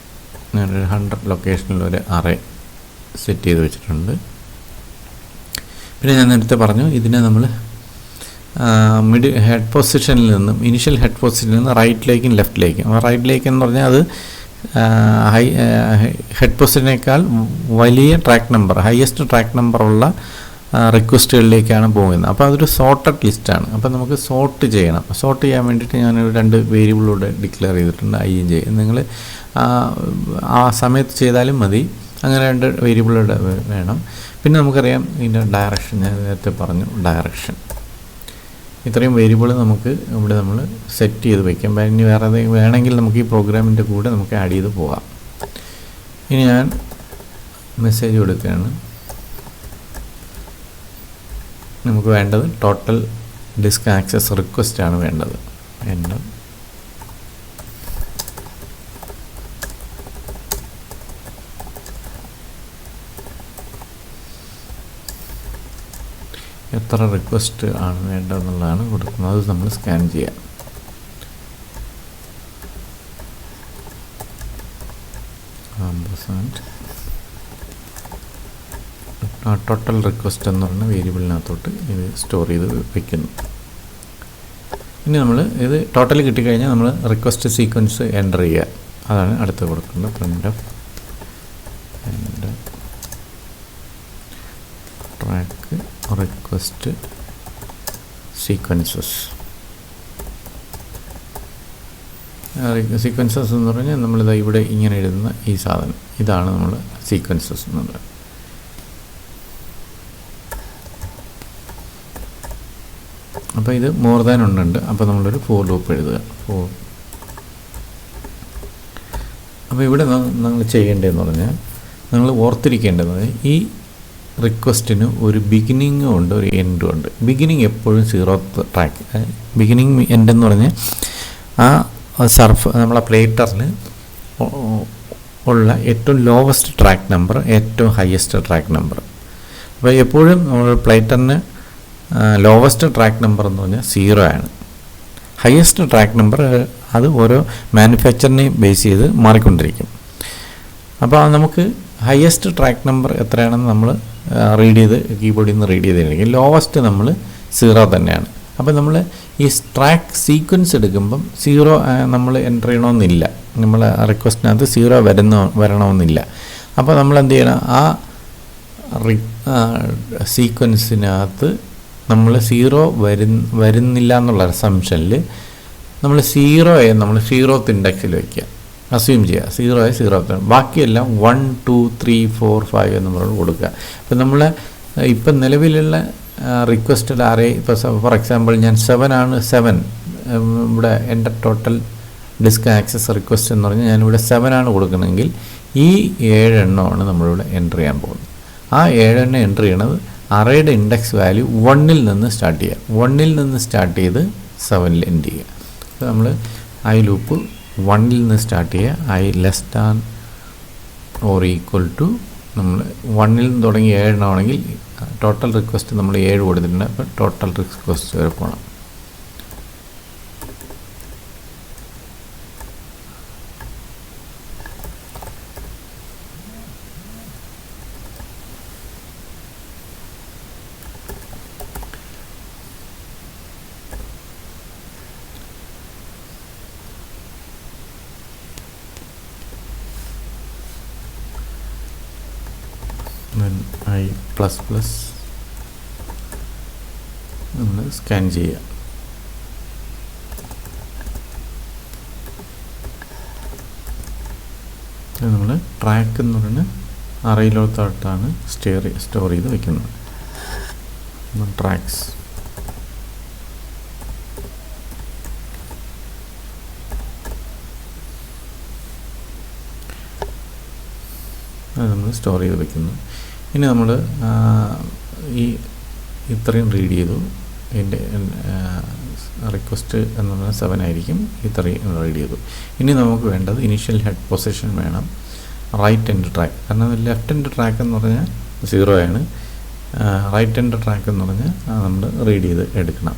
ഞാനൊരു 100 ലൊക്കേഷനിൽ ഒരു അറേ സെറ്റ് ചെയ്ത് വെച്ചിട്ടുണ്ട്. പിന്നെ ഞാൻ നേരത്തെ പറഞ്ഞു ഇതിനെ നമ്മൾ ഹെഡ് പൊസിഷനിൽ നിന്നും ഇനിഷ്യൽ ഹെഡ് പൊസിഷനിൽ നിന്ന് റൈറ്റിലേക്കും ലെഫ്റ്റിലേക്കും. റൈറ്റിലേക്ക് എന്ന് പറഞ്ഞാൽ അത് ഹെഡ് പൊസിഷനേക്കാൾ വലിയ ട്രാക്ക് നമ്പർ, ഹയസ്റ്റ് ട്രാക്ക് നമ്പറുള്ള റിക്വസ്റ്റുകളിലേക്കാണ് പോകുന്നത്. അപ്പോൾ അതൊരു സോർട്ടഡ് ലിസ്റ്റാണ്. അപ്പോൾ നമുക്ക് സോർട്ട് ചെയ്യണം. സോർട്ട് ചെയ്യാൻ വേണ്ടിയിട്ട് ഞാൻ 2 വേരിയബിളൂടെ ഡിക്ലെയർ ചെയ്തിട്ടുണ്ട്, ഐ എൻ ജെ. നിങ്ങൾ ആ സമയത്ത് ചെയ്താലും മതി. അങ്ങനെ 2 വേരിയബിളുടെ വേണം. പിന്നെ നമുക്കറിയാം ഇതിൻ്റെ ഡയറക്ഷൻ, ഞാൻ നേരത്തെ പറഞ്ഞു ഡയറക്ഷൻ. ഇത്രയും വേരിയബിൾ നമുക്ക് ഇവിടെ നമ്മൾ സെറ്റ് ചെയ്ത് വയ്ക്കാം. ഇനി വേറെ വേണമെങ്കിൽ നമുക്ക് ഈ പ്രോഗ്രാമിൻ്റെ കൂടെ നമുക്ക് ആഡ് ചെയ്ത് പോകാം. ഇനി ഞാൻ മെസ്സേജ് കൊടുക്കുകയാണ്. നമുക്ക് വേണ്ടത് ടോട്ടൽ ഡിസ്ക് ആക്സസ് റിക്വസ്റ്റ് ആണ് വേണ്ടത്. എൻ്റെ എത്ര റിക്വസ്റ്റ് ആണ് വേണ്ടതെന്നുള്ളതാണ് കൊടുക്കുന്നത്. അത് നമ്മൾ സ്കാൻ ചെയ്യാം. ടോട്ടൽ റിക്വസ്റ്റ് എന്ന് പറഞ്ഞ വേരിയബിളിനകത്തോട്ട് ഇത് സ്റ്റോർ ചെയ്ത് വയ്ക്കുന്നു. ഇനി നമ്മൾ ഇത് ടോട്ടൽ കിട്ടിക്കഴിഞ്ഞാൽ നമ്മൾ റിക്വസ്റ്റ് സീക്വൻസ് എൻ്റർ ചെയ്യുക. അതാണ് അടുത്ത് കൊടുക്കുന്നത്. Print of track request sequences. Sequences എന്ന് പറഞ്ഞാൽ നമ്മളിത് ഇവിടെ ഇങ്ങനെ എഴുതുന്ന ഈ സാധനം, ഇതാണ് നമ്മൾ സീക്വൻസസ് എന്നുള്ളത്. അപ്പോൾ ഇത് മോർ ദാൻ ഒന്നുണ്ട്. അപ്പോൾ നമ്മളൊരു ഫോർ ലൂപ്പ് എഴുതുക. അപ്പോൾ ഇവിടെ നമ്മൾ ചെയ്യേണ്ടതെന്ന് പറഞ്ഞാൽ നിങ്ങൾ ഓർത്തിരിക്കേണ്ടത് ഈ റിക്വസ്റ്റിന് ഒരു ബിഗിനിങ്ങും ഉണ്ട്, ഒരു എൻഡും ഉണ്ട്. ബിഗിനിങ് എപ്പോഴും 0th ട്രാക്ക്, ബിഗിനിങ് എൻഡ് എന്ന് പറഞ്ഞാൽ ആ നമ്മളെ പ്ലേറ്ററിൽ ഉള്ള ഏറ്റവും ലോവസ്റ്റ് ട്രാക്ക് നമ്പർ, ഏറ്റവും ഹയസ്റ്റ് ട്രാക്ക് നമ്പർ. അപ്പോൾ എപ്പോഴും നമ്മൾ പ്ലേറ്ററിന് ലോവസ്റ്റ് ട്രാക്ക് നമ്പർ എന്ന് പറഞ്ഞാൽ 0 ആണ്. ഹയസ്റ്റ് ട്രാക്ക് നമ്പർ അത് ഓരോ മാനുഫാക്ചറിനെയും ബേസ് ചെയ്ത് മാറിക്കൊണ്ടിരിക്കും. അപ്പോൾ നമുക്ക് ഹയസ്റ്റ് ട്രാക്ക് നമ്പർ എത്രയാണെന്ന് നമ്മൾ റീഡ് ചെയ്ത് കീബോർഡിൽ നിന്ന് റീഡ് ചെയ്തിട്ടുണ്ടെങ്കിൽ ലോവസ്റ്റ് നമ്മൾ 0 തന്നെയാണ്. അപ്പോൾ നമ്മൾ ഈ ട്രാക്ക് സീക്വൻസ് എടുക്കുമ്പം 0 നമ്മൾ എൻ്റർ ചെയ്യണമെന്നില്ല. നമ്മൾ റിക്വസ്റ്റിനകത്ത് 0 വരണമെന്നില്ല. അപ്പോൾ നമ്മൾ എന്ത് ചെയ്യണം, ആ സീക്വൻസിനകത്ത് നമ്മൾ 0 വരുന്നില്ല എന്നുള്ള അസംഷനിൽ നമ്മൾ 0യെ നമ്മൾ 0th ഇൻഡെക്സിൽ വയ്ക്കുക, അസ്യൂം ചെയ്യുക. 0യെ 0th, ബാക്കിയെല്ലാം 1 2 3 4 5 എന്ന് നമ്മൾ കൊടുക്കുക. അപ്പോൾ നമ്മൾ ഇപ്പം നിലവിലുള്ള റിക്വസ്റ്റഡ് അറേ, ഇപ്പോൾ ഫോർ എക്സാമ്പിൾ ഞാൻ 7 ഇവിടെ എൻ്റെ ടോട്ടൽ ഡിസ്ക് ആക്സസ് റിക്വസ്റ്റ് എന്ന് പറഞ്ഞാൽ ഞാനിവിടെ 7 ആണ് കൊടുക്കണമെങ്കിൽ ഈ 7 എണ്ണമാണ് നമ്മളിവിടെ എൻ്റർ ചെയ്യാൻ പോകുന്നത്. ആ 7 എണ്ണം എൻ്റർ ചെയ്യണത് അറേയുടെ ഇൻഡെക്സ് വാല്യൂ 1ൽ നിന്ന് സ്റ്റാർട്ട് ചെയ്യുക. 1ൽ നിന്ന് സ്റ്റാർട്ട് ചെയ്ത് 7ൽ എൻഡ് ചെയ്യുക. അപ്പോൾ നമ്മൾ ഐ ലൂപ്പ് 1ൽ നിന്ന് സ്റ്റാർട്ട് ചെയ്യുക. I less than or equal to, നമ്മൾ 1ൽ നിന്ന് തുടങ്ങി 7 എണ്ണമാണെങ്കിൽ ടോട്ടൽ റിക്വസ്റ്റ് നമ്മൾ 7 കൊടുത്തിട്ടുണ്ട്. അപ്പോൾ ടോട്ടൽ റിക്വസ്റ്റ് വരെ പോകണം. ഐ പ്ലസ് പ്ലസ് നമ്മൾ സ്കാൻ ചെയ്യുക. നമ്മൾ ട്രാക്ക് എന്ന് പറയുന്നത് അറയിലോട്ടാണ് സ്റ്റോർ ചെയ്ത് വയ്ക്കുന്നത്. ട്രാക്സ് അത് നമ്മൾ സ്റ്റോർ ചെയ്ത് വെക്കുന്നു. ഇനി നമ്മൾ ഈ ഇത്രയും റീഡ് ചെയ്തു. എൻ്റെ റിക്വസ്റ്റ് എന്ന് പറഞ്ഞാൽ 7 ആയിരിക്കും. ഇത്രയും റീഡ് ചെയ്തു. ഇനി നമുക്ക് വേണ്ടത് ഇനീഷ്യൽ ഹെഡ് പൊസിഷൻ വേണം, റൈറ്റ് എൻഡ് ട്രാക്ക്. കാരണം ലെഫ്റ്റ് എൻഡ് ട്രാക്ക് എന്ന് പറഞ്ഞാൽ 0 ആണ്, റൈറ്റ് എൻഡ് ട്രാക്ക് എന്ന് പറഞ്ഞാൽ നമ്മൾ റീഡ് ചെയ്ത് എടുക്കണം.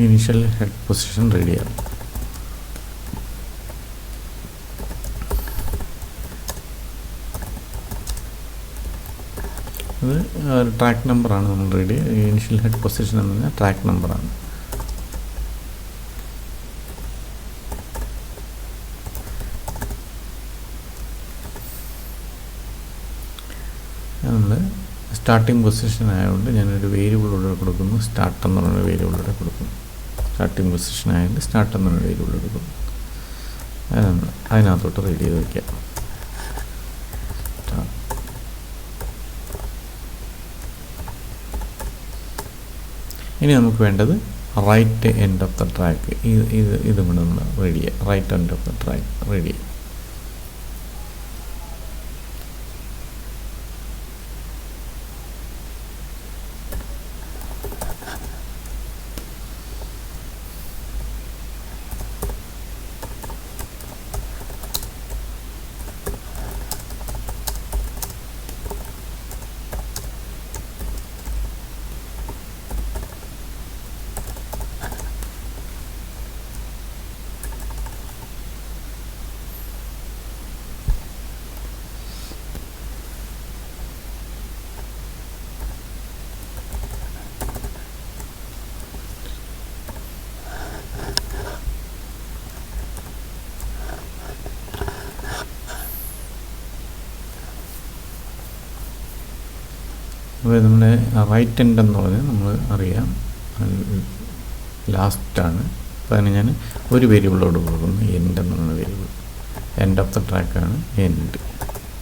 ഇനീഷ്യൽ ഹെഡ് പൊസിഷൻ റീഡ് ചെയ്യാം. അത് ട്രാക്ക് നമ്പറാണ് നമ്മൾ റീഡ് ചെയ്യുക. ഇനീഷ്യൽ ഹെഡ് പൊസിഷൻ എന്ന് പറഞ്ഞാൽ ട്രാക്ക് നമ്പറാണ്. നമ്മൾ സ്റ്റാർട്ടിംഗ് പൊസിഷൻ ആയതുകൊണ്ട് ഞാനൊരു വേരിയബിളിലൂടെ കൊടുക്കുന്നു, സ്റ്റാർട്ട് എന്ന് പറയുന്ന വേരിയബിളിലൂടെ കൊടുക്കുന്നു. സ്റ്റാർട്ടിംഗ് പൊസിഷൻ ആയതുകൊണ്ട് സ്റ്റാർട്ട് എന്ന് പറയുന്ന വേരിയബിൾ കൊടുക്കുന്നു. അത് നമ്മൾ അതിനകത്തോട്ട് റീഡ് ചെയ്ത് വയ്ക്കാം. ഇനി നമുക്ക് വേണ്ടത് right end of the track. ഇതും കൂടെ നമ്മൾ റീഡ് ചെയ്യുക. Right end of the track read ചെയ്യുക. അപ്പോൾ നമ്മുടെ റൈറ്റ് എൻഡ് എന്ന് പറഞ്ഞാൽ നമ്മൾ അറിയാം ലാസ്റ്റാണ്. അപ്പോൾ അതിന് ഞാൻ ഒരു വേരിയബിളോട് കൊടുക്കുന്നു, എൻഡ് എന്ന് പറയുന്ന വേരിയബിൾ. എൻഡ് ഓഫ് ദ ട്രാക്കാണ് എൻഡ്.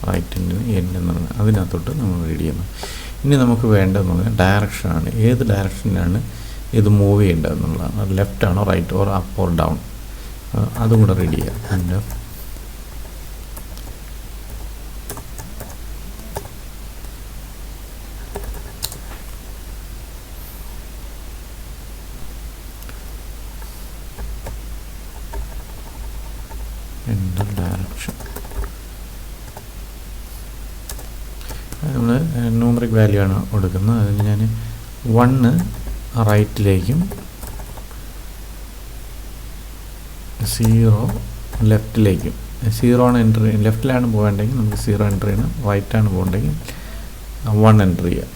റൈറ്റ് എൻഡിന് എൻഡ് എന്ന് പറയുന്നത് അതിനകത്തോട്ട് നമ്മൾ റീഡ് ചെയ്യുന്നത്. ഇനി നമുക്ക് വേണ്ടതെന്ന് പറഞ്ഞാൽ ഡയറക്ഷനാണ്. ഏത് ഡയറക്ഷനിലാണ് ഇത് മൂവ് ചെയ്യേണ്ടതെന്നുള്ളതാണ്. ലെഫ്റ്റ് ആണോ right or up or down, അതും കൂടെ റീഡ് ചെയ്യാം. End of direction. നമ്മൾ ന്യൂമറിക് വാല്യൂ ആണ് കൊടുക്കുന്നത്. അതിന് ഞാൻ 1 റൈറ്റിലേക്കും 0 ലെഫ്റ്റിലേക്കും. 0 ആണ് എൻ്റർ ചെയ്യുക. ലെഫ്റ്റിലാണ് പോകേണ്ടെങ്കിൽ നമുക്ക് 0 എൻ്റർ ചെയ്യണം. റൈറ്റാണ് പോകേണ്ടെങ്കിൽ 1 എൻ്റർ ചെയ്യുക.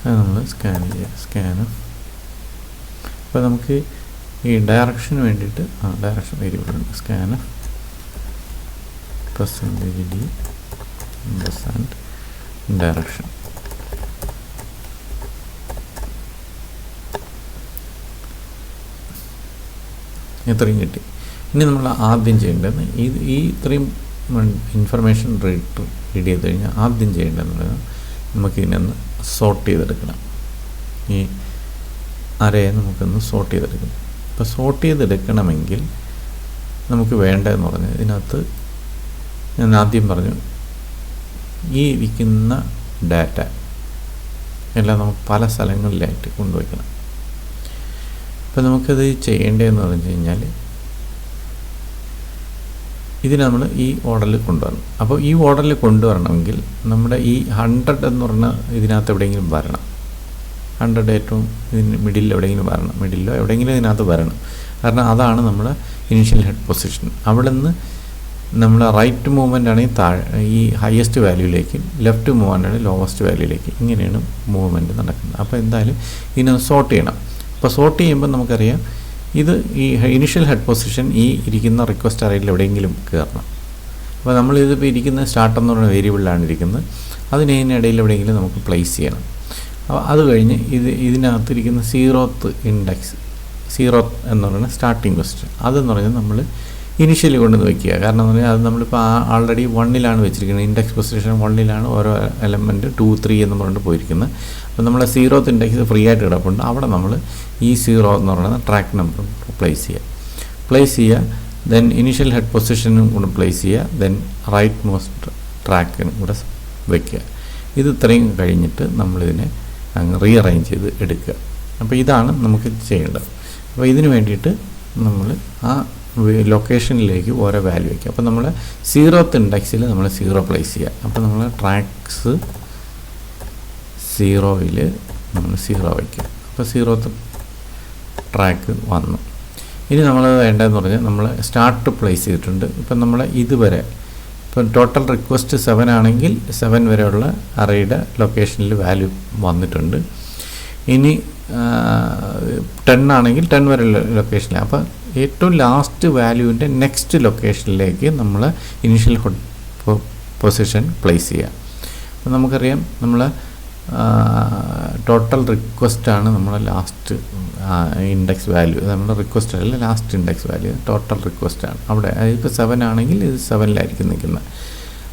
അത് നമ്മൾ സ്കാൻ ചെയ്യുക. സ്കാന്. അപ്പോൾ നമുക്ക് ഈ ഡയറക്ഷന് വേണ്ടിയിട്ട് ഡയറക്ഷൻ വേരിയബിൾ ഉണ്ട്. Scan %d direction. ഇത്രയും കിട്ടി. ഇനി നമ്മൾ ആദ്യം ചെയ്യേണ്ടത് ഈ ഇത്രയും ഇൻഫർമേഷൻ റീഡ് ചെയ്ത് കഴിഞ്ഞാൽ ആദ്യം ചെയ്യേണ്ടതെന്നുള്ളത് നമുക്കിതിനൊന്ന് സോർട്ട് ചെയ്തെടുക്കണം. ഈ അരയെ നമുക്കൊന്ന് സോർട്ട് ചെയ്തെടുക്കണം. അപ്പോൾ സോർട്ട് ചെയ്തെടുക്കണമെങ്കിൽ നമുക്ക് വേണ്ടതെന്ന് പറഞ്ഞാൽ ഇതിനകത്ത് ഞാൻ ആദ്യം പറഞ്ഞു ഈ ഇരിക്കുന്ന ഡാറ്റ എല്ലാം നമുക്ക് പല സ്ഥലങ്ങളിലായിട്ട് കൊണ്ടുവയ്ക്കണം. അപ്പോൾ നമുക്കത് ചെയ്യേണ്ടതെന്ന് പറഞ്ഞു കഴിഞ്ഞാൽ ഇതിന് നമ്മൾ ഈ ഓർഡറിൽ കൊണ്ടുവരണം. അപ്പോൾ ഈ ഓർഡറിൽ കൊണ്ടുവരണമെങ്കിൽ നമ്മുടെ ഈ 100 എന്ന് പറഞ്ഞാൽ ഇതിനകത്ത് എവിടെയെങ്കിലും വരണം. 100 ഏറ്റവും ഇതിന് മിഡിൽ എവിടെയെങ്കിലും വരണം. മിഡിലോ എവിടെയെങ്കിലും ഇതിനകത്ത് വരണം. കാരണം അതാണ് നമ്മുടെ ഇനീഷ്യൽ ഹെഡ് പൊസിഷൻ. അവിടെ നിന്ന് നമ്മൾ റൈറ്റ് മൂവ്മെൻ്റ് ആണെങ്കിൽ താഴെ ഈ ഹയസ്റ്റ് വാല്യൂയിലേക്ക്, ലെഫ്റ്റ് മൂവ്മെൻ്റ് ആണെങ്കിൽ ലോവസ്റ്റ് വാല്യൂയിലേക്ക്, ഇങ്ങനെയാണ് മൂവ്മെൻറ്റ് നടക്കുന്നത്. അപ്പോൾ എന്തായാലും ഇതിനെ സോർട്ട് ചെയ്യണം. അപ്പോൾ സോർട്ട് ചെയ്യുമ്പോൾ നമുക്കറിയാം ഇത് ഈ ഇനിഷ്യൽ ഹെഡ് പൊസിഷൻ ഈ ഇരിക്കുന്ന റിക്വസ്റ്റ് അറേയിൽ എവിടെയെങ്കിലും കയറണം. അപ്പോൾ നമ്മളിതിപ്പോൾ ഇരിക്കുന്ന സ്റ്റാർട്ട് എന്ന് പറയുന്ന വേരിയബിളിലാണ് ഇരിക്കുന്നത്. അതിനിടയിൽ എവിടെയെങ്കിലും നമുക്ക് പ്ലേസ് ചെയ്യണം. അപ്പോൾ അത് കഴിഞ്ഞ് ഇതിനകത്തിരിക്കുന്ന സീറോത്ത് ഇൻഡെക്സ്, സീറോത്ത് എന്ന് പറയുന്ന സ്റ്റാർട്ടിംഗ് ക്വസ്റ്റ്യൻ, അതെന്ന് പറഞ്ഞാൽ നമ്മൾ ഇനിഷ്യലി കൊണ്ടുവന്ന് വയ്ക്കുക. കാരണം എന്ന് പറഞ്ഞാൽ അത് നമ്മളിപ്പോൾ ആൾറെഡി 1-ലാണ് വെച്ചിരിക്കുന്നത്, ഇൻഡെക്സ് പൊസിഷൻ 1-ലാണ് ഓരോ എലമെൻറ്റ് 2, 3 എന്ന് പറഞ്ഞിട്ട് പോയിരിക്കുന്നത്. അപ്പോൾ നമ്മൾ സീറോത്ത് ഇൻഡെക്സ് ഫ്രീ ആയിട്ട് കിടപ്പുണ്ട്, അവിടെ നമ്മൾ ഈ 0 എന്ന് പറയുന്ന ട്രാക്ക് നമ്പർ പ്ലേസ് ചെയ്യുക. ദെൻ ഇനീഷ്യൽ ഹെഡ് പൊസിഷനും കൂടെ പ്ലേസ് ചെയ്യുക. ദെൻ റൈറ്റ് മോസ്റ്റ് ട്രാക്കിനും കൂടെ വയ്ക്കുക. ഇത് ഇത്രയും കഴിഞ്ഞിട്ട് നമ്മളിതിനെ അങ്ങ് റീഅറേഞ്ച് ചെയ്ത് എടുക്കുക. അപ്പോൾ ഇതാണ് നമുക്ക് ചെയ്യേണ്ടത്. അപ്പോൾ ഇതിന് വേണ്ടിയിട്ട് നമ്മൾ ആ ലൊക്കേഷനിലേക്ക് ഓരോ വാല്യൂ വയ്ക്കുക. അപ്പോൾ നമ്മൾ സീറോത്ത് ഇൻഡെക്സിൽ നമ്മൾ 0 പ്ലേസ് ചെയ്യുക. അപ്പോൾ നമ്മൾ ട്രാക്സ് 0-ൽ നമ്മൾ 0 വയ്ക്കുക. അപ്പോൾ സീറോത്ത് ട്രാക്ക് വന്നു. ഇനി നമ്മൾ വേണ്ടതെന്ന് പറഞ്ഞാൽ നമ്മൾ സ്റ്റാർട്ട് പ്ലേസ് ചെയ്തിട്ടുണ്ട്. ഇപ്പം നമ്മൾ ഇതുവരെ ഇപ്പം ടോട്ടൽ റിക്വസ്റ്റ് 7 ആണെങ്കിൽ 7 വരെയുള്ള അറേയുടെ ലൊക്കേഷനിൽ വാല്യൂ വന്നിട്ടുണ്ട്. ഇനി 10 ആണെങ്കിൽ 10 വരെയുള്ള ലൊക്കേഷനിൽ. അപ്പോൾ ഏറ്റവും ലാസ്റ്റ് വാല്യൂവിൻ്റെ നെക്സ്റ്റ് ലൊക്കേഷനിലേക്ക് നമ്മൾ ഇനീഷ്യൽ പൊസിഷൻ പ്ലേസ് ചെയ്യുക. അപ്പോൾ നമുക്കറിയാം നമ്മൾ ടോട്ടൽ റിക്വസ്റ്റാണ് നമ്മളെ ലാസ്റ്റ് ഇൻഡെക്സ് വാല്യൂ. നമ്മുടെ റിക്വസ്റ്റ് അല്ല, ലാസ്റ്റ് ഇൻഡെക്സ് വാല്യൂ ടോട്ടൽ റിക്വസ്റ്റാണ്. അവിടെ ഇപ്പോൾ 7 ആണെങ്കിൽ ഇത് 7-ലായിരിക്കും നിൽക്കുന്നത്.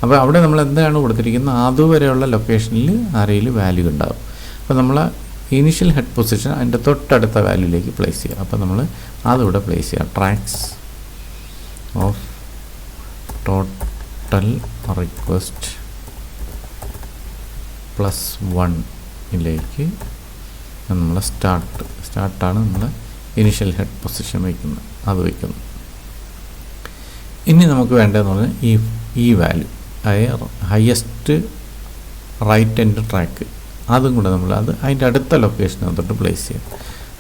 അപ്പോൾ അവിടെ നമ്മൾ എന്താണ് കൊടുത്തിരിക്കുന്നത്, അതുവരെയുള്ള ലൊക്കേഷനിൽ അറേയിൽ വാല്യൂ ഉണ്ടാകും. അപ്പോൾ നമ്മൾ ഇനീഷ്യൽ ഹെഡ് പൊസിഷൻ അതിൻ്റെ തൊട്ടടുത്ത വാല്യൂയിലേക്ക് പ്ലേസ് ചെയ്യുക. അപ്പോൾ നമ്മൾ അതിവിടെ പ്ലേസ് ചെയ്യുക. ട്രാക്സ് ഓഫ് ടോട്ടൽ റിക്വസ്റ്റ് +1 നമ്മൾ സ്റ്റാർട്ടാണ് നമ്മൾ ഇനീഷ്യൽ ഹെഡ് പൊസിഷൻ വയ്ക്കുന്നത്, അത് വയ്ക്കുന്നു. ഇനി നമുക്ക് വേണ്ടതെന്ന് പറഞ്ഞാൽ ഈ value highest right end track, അതും കൂടെ നമ്മൾ അതിൻ്റെ അടുത്ത ലൊക്കേഷനകത്തോട്ട് പ്ലേസ് ചെയ്യും.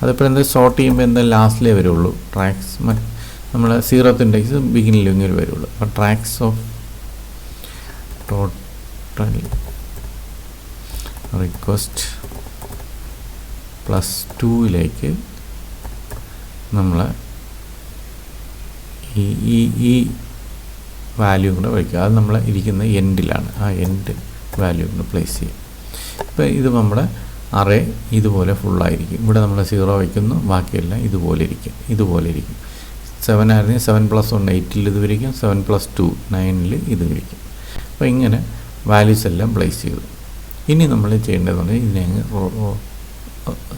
അതിപ്പോൾ എന്താ സോർട്ട് ചെയ്യുമ്പോൾ എന്താ ലാസ്റ്റിലേ വരുള്ളൂ. ട്രാക്സ് നമ്മൾ സീറോത്ത് ഇൻഡെക്സ് ബിഗിനിലെങ്കിലും വരുള്ളൂ. അപ്പോൾ ട്രാക്സ് ഓഫ് ടോട്ടൽ റിക്വസ്റ്റ് +2-ലേക്ക് നമ്മൾ ഈ വാല്യൂ കൂടെ വയ്ക്കുക. അത് നമ്മൾ ഇരിക്കുന്ന എൻഡിലാണ്, ആ എൻഡ് വാല്യൂ കൂടെ പ്ലേസ് ചെയ്യും. ഇപ്പോൾ ഇത് നമ്മുടെ അറേ ഇതുപോലെ ഫുള്ളായിരിക്കും. ഇവിടെ നമ്മൾ 0 വയ്ക്കുന്നു, ബാക്കിയെല്ലാം ഇതുപോലെ ഇരിക്കും. 7 ആയിരുന്നെങ്കിൽ 7 + 1 8-ൽ ഇത് വരിക്കും, 7 + 2 9-ൽ ഇത് വരിക്കും. അപ്പോൾ ഇങ്ങനെ വാല്യൂസ് എല്ലാം പ്ലേസ് ചെയ്തു. ഇനി നമ്മൾ ചെയ്യേണ്ടതെന്ന് പറഞ്ഞാൽ ഇതിനെ അങ്ങ്